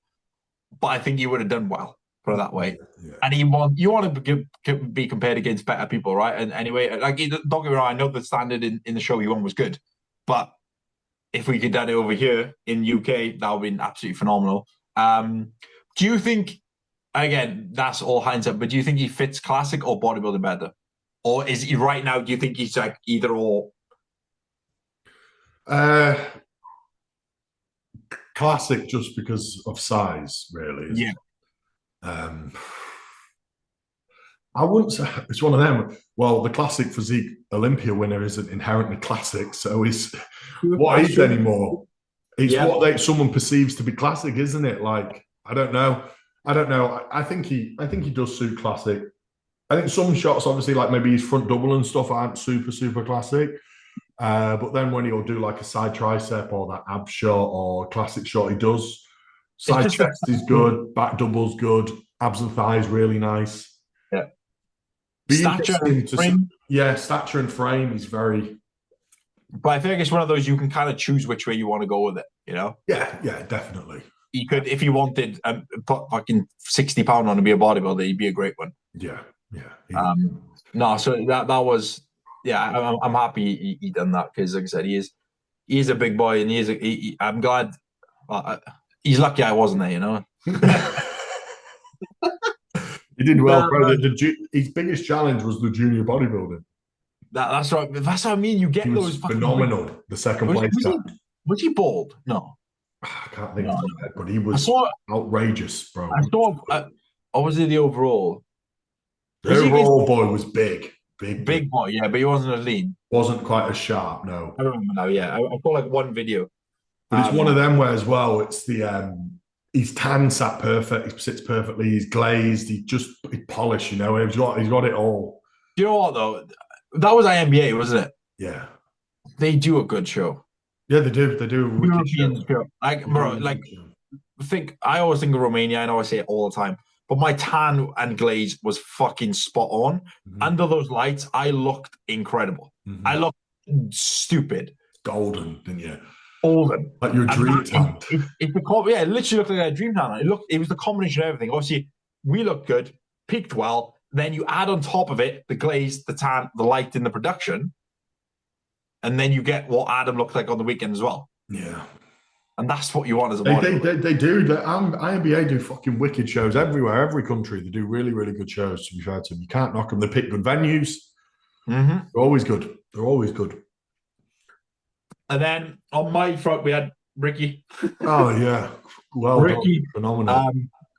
but I think he would have done well, put it that way. Yeah. And you want to be compared against better people, right? And anyway, like, don't get me wrong, I know the standard in the show he won was good, but if we could do it over here in UK, that would have been absolutely phenomenal. Do you think? Again, that's all hindsight, but do you think he fits classic or bodybuilding better? Or is he right now, do you think he's like either or? Classic just because of size, really. Yeah. I wouldn't say it's one of them. Well, the classic physique Olympia winner isn't inherently classic, so it's what is anymore? It's what someone perceives to be classic, isn't it? Like, I don't know. I think he does suit classic. I think some shots, obviously, like maybe his front double and stuff, aren't super classic. But then when he'll do like a side tricep or that ab shot or classic shot, he does. Side chest is good, back double's good, abs and thighs really nice. Yeah. Stature and frame. Stature and frame is very. But I think it's one of those you can kind of choose which way you want to go with it, you know? Yeah, definitely. He could, if he wanted, put fucking 60 pound on to be a bodybuilder, he'd be a great one. Yeah. No, so that was, I'm happy he done that, because, like I said, he is a big boy, and I'm glad. He's lucky I wasn't there, you know. He did well, bro. His biggest challenge was the junior bodybuilding. That's right. That's what I mean. You get those phenomenal. The second place. Was he bald? No. I can't think of that, but he was outrageous, bro. I saw. Or was it the overall? The overall boy was big. Big boy, yeah, but he wasn't as lean. Wasn't quite as sharp, no. I remember now, yeah. I saw like one video. But it's one of them where as well, it's the he's tan sat perfect, he sits perfectly, he's glazed, he's polished, you know, he's got it all. Do you know what though? That was INBA, wasn't it? Yeah. They do a good show. Yeah, they do. They do a wicked European show. show. Like, bro, like I always think of Romania, I know I say it all the time, but my tan and glaze was fucking spot on. Mm-hmm. Under those lights, I looked incredible. Mm-hmm. I looked stupid. Golden, didn't you? Golden. Like your dream tan. It literally looked like a dream tan. It was the combination of everything. Obviously, we looked good, peaked well. Then you add on top of it the glaze, the tan, the light in the production, and then you get what Adam looked like on the weekend as well. Yeah. And that's what you want as a model. They do. The INBA do fucking wicked shows everywhere, every country. They do really, really good shows, to be fair to them. You can't knock them. They pick good venues. Mm-hmm. They're always good. They're always good. And then on my front, we had Ricky. Oh, yeah. Well Ricky, done. Phenomenal.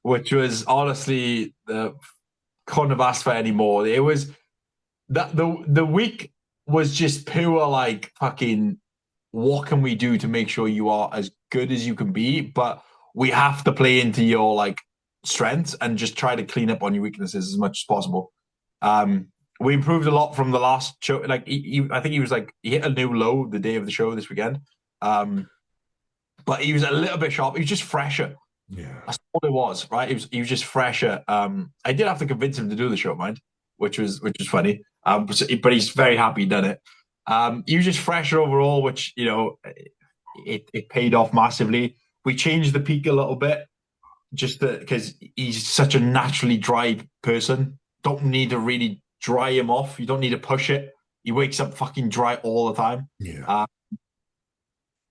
Which was honestly, couldn't have asked for any more. It was that the week was just pure like fucking what can we do to make sure you are as good as you can be, but we have to play into your like strengths and just try to clean up on your weaknesses as much as possible. We improved a lot from the last show. Like I think he was like he hit a new low the day of the show this weekend, but he was a little bit sharp. He was just fresher. Yeah, that's all it was, right? He was just fresher. I did have to convince him to do the show, mind, which was funny. But he's very happy he done it. He was just fresher overall, which you know it paid off massively. We changed the peak a little bit, just because he's such a naturally dry person. Don't need to really dry him off. You don't need to push it. He wakes up fucking dry all the time. Yeah.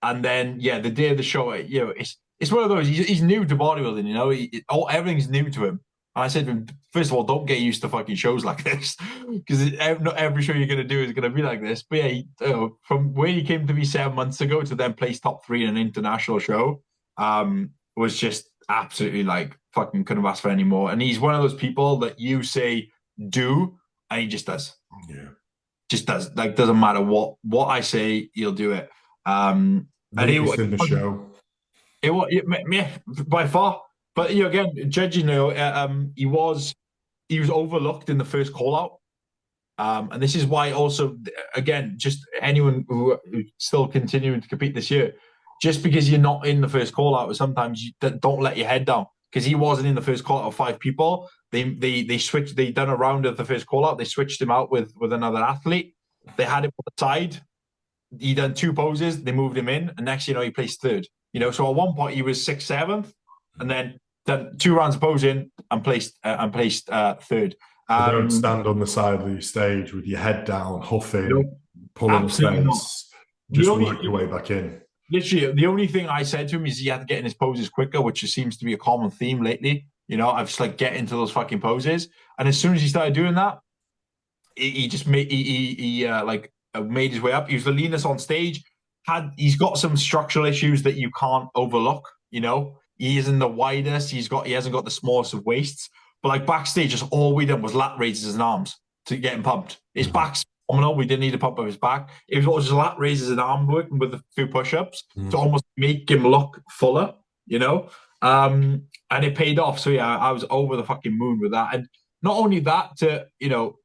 And then the day of the show, you know, it's one of those. He's new to bodybuilding, you know. Everything's new to him. And I said to him, first of all, don't get used to fucking shows like this, because not every show you're going to do is going to be like this. But yeah, from where he came to me 7 months ago to then place top 3 in an international show, was just absolutely like fucking couldn't have asked for any more. And he's one of those people that you say do, and he just does. Yeah, just does. Like doesn't matter what I say, he'll do it. And he was in the show. It was by far. But you know, again, judging, he was overlooked in the first call out, and this is why also, again, just anyone who's still continuing to compete this year, just because you're not in the first call out, sometimes you don't let your head down, because he wasn't in the first call out of 5 people. They switched. They done a round of the first call out. They switched him out with another athlete. They had him on the side. He done 2 poses. They moved him in, and next you know he placed 3rd. You know, so at one point he was 6th, 7th, and then done 2 rounds of posing and placed 3rd. Don't stand on the side of the stage with your head down, huffing, nope, pulling the face. Just work your way back in. Literally, the only thing I said to him is he had to get in his poses quicker, which just seems to be a common theme lately. You know, I've just like get into those fucking poses, and as soon as he started doing that, he just made made his way up. He was the leanest on stage. He's got some structural issues that you can't overlook. You know, he isn't the widest. He hasn't got the smallest of waists. But like backstage, just all we did was lat raises and arms to get him pumped. His back's phenomenal. We didn't need to pump up his back. It was all just lat raises and arm work with a few push-ups to almost make him look fuller, you know? And it paid off. So yeah, I was over the fucking moon with that. And not only that, you know,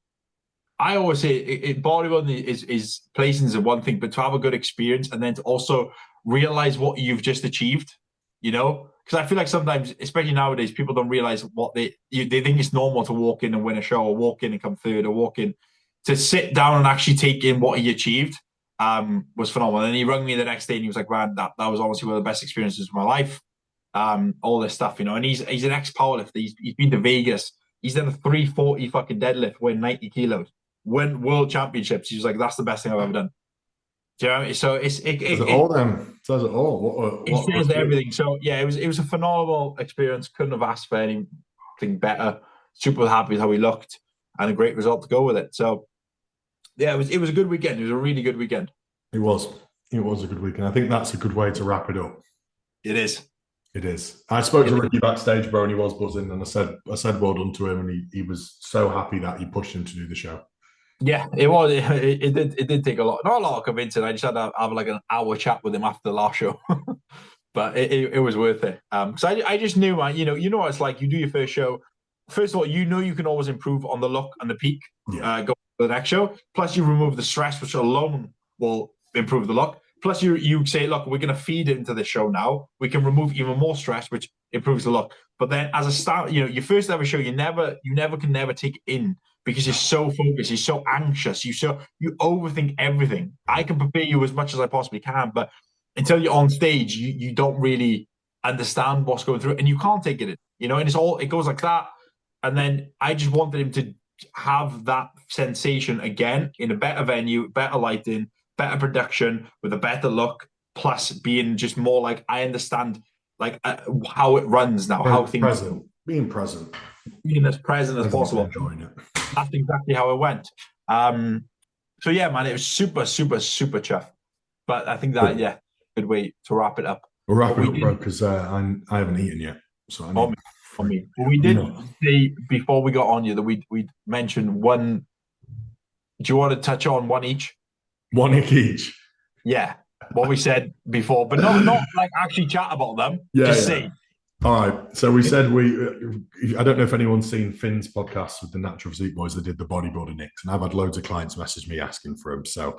I always say bodybuilding is placings is one thing, but to have a good experience and then to also realize what you've just achieved, you know? Because I feel like sometimes, especially nowadays, people don't realize what they think it's normal to walk in and win a show, or walk in and come 3rd, or walk in to sit down and actually take in what he achieved was phenomenal. And he rang me the next day and he was like, "Man, that was honestly one of the best experiences of my life." All this stuff, you know. And he's an ex-powerlifter. He's been to Vegas. He's done a 340 fucking deadlift, weigh 90 kilos, win world championships. He was like, "That's the best thing I've ever done." Do you know what I mean? So it says it all. Then says it all. It says everything. So yeah, it was a phenomenal experience. Couldn't have asked for anything better. Super happy with how he looked, and a great result to go with it. So yeah, it was a good weekend. It was a really good weekend. It was a good weekend. I think that's a good way to wrap it up. It is. It is. I spoke to Ricky backstage, bro, and he was buzzing. And I said well done to him, and he was so happy that he pushed him to do the show. Yeah, it was. It did take a lot, not a lot of convincing. I just had to have like an hour chat with him after the last show, but it was worth it. So I just knew, man. You know what it's like. You do your first show. First of all, you know you can always improve on the look and the peak. Yeah. Go to the next show. Plus, you remove the stress, which alone will improve the look. Plus, you say, look, we're going to feed into the show now. We can remove even more stress, which improves the look. But then, as a start, your first ever show, you can never take it in because you're so focused, you're so anxious, you overthink everything. I can prepare you as much as I possibly can, but until you're on stage, you don't really understand what's going through, and you can't take it in. And it goes like that. And then I just wanted him to have that sensation again in a better venue, better lighting, better production, with a better look, plus being just more like I understand like how it runs now, how things Present, being present, being as present as present and possible. enjoying it. That's exactly how it went. So yeah, man, it was super, super, super chuff. But I think that, Cool. yeah, good way to wrap it up. We'll wrap But it we up, bro, did, because I haven't eaten yet, so I on need me, on me. But we you did know, say before we got on you that we mentioned one. Do you want to touch on one each? one ick each. Yeah, what we said before, but not like actually chat about them. Yeah, Just yeah. say. All right. So we said I don't know if anyone's seen Finn's podcast with the Natural Physique Boys that did the bodybuilding nicks, and I've had loads of clients message me asking for them. So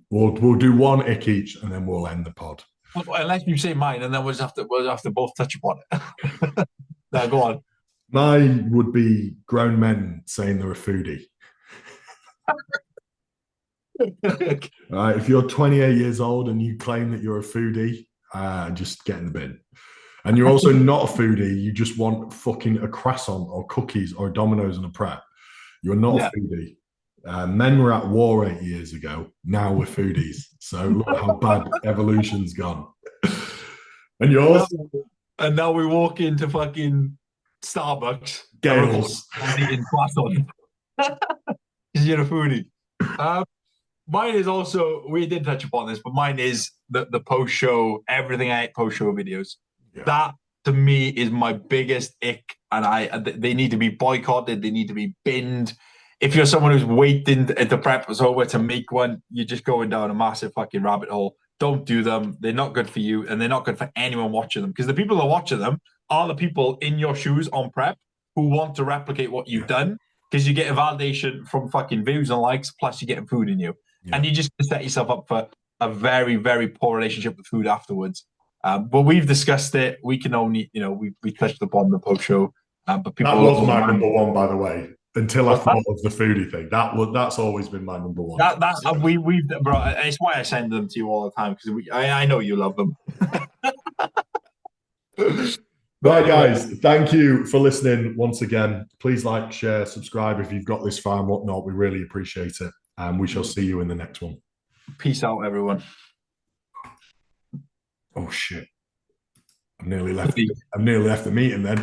we'll do one ick each, and then we'll end the pod. Unless you say mine, and then we'll have to both touch upon it. Now go on. Mine would be grown men saying they're a foodie. Right, if you're 28 years old and you claim that you're a foodie, just get in the bin. And you're also not a foodie, you just want fucking a croissant or cookies or Domino's and a prep. You're not Yeah. a foodie. Men were at war 8 years ago. Now we're foodies. So look how bad evolution's gone. And you're also And now we walk into fucking Starbucks. Gales. And eating croissant. Because you're a foodie. Mine is also, we did touch upon this, but mine is the post show, everything I ate post show videos. Yeah. That to me is my biggest ick, and they need to be boycotted. They need to be binned. If you're someone who's waiting to prep us over to make one, you're just going down a massive fucking rabbit hole. Don't do them. They're not good for you, and they're not good for anyone watching them, because the people that are watching them are the people in your shoes on prep who want to replicate what you've done, because you get a validation from fucking views and likes, plus you're getting food in you. Yeah. And you just set yourself up for a very, very poor relationship with food afterwards. But we've discussed it. We can only, we touched upon the post show. But people, That was my number one, by the way. Until I thought of the foodie thing, that's always been my number one. We've bro. It's why I send them to you all the time, because I know you love them. Right, guys, thank you for listening once again. Please like, share, subscribe if you've got this far and whatnot. We really appreciate it. And we shall see you in the next one. Peace out, everyone. Oh, shit. I've nearly left the meeting then.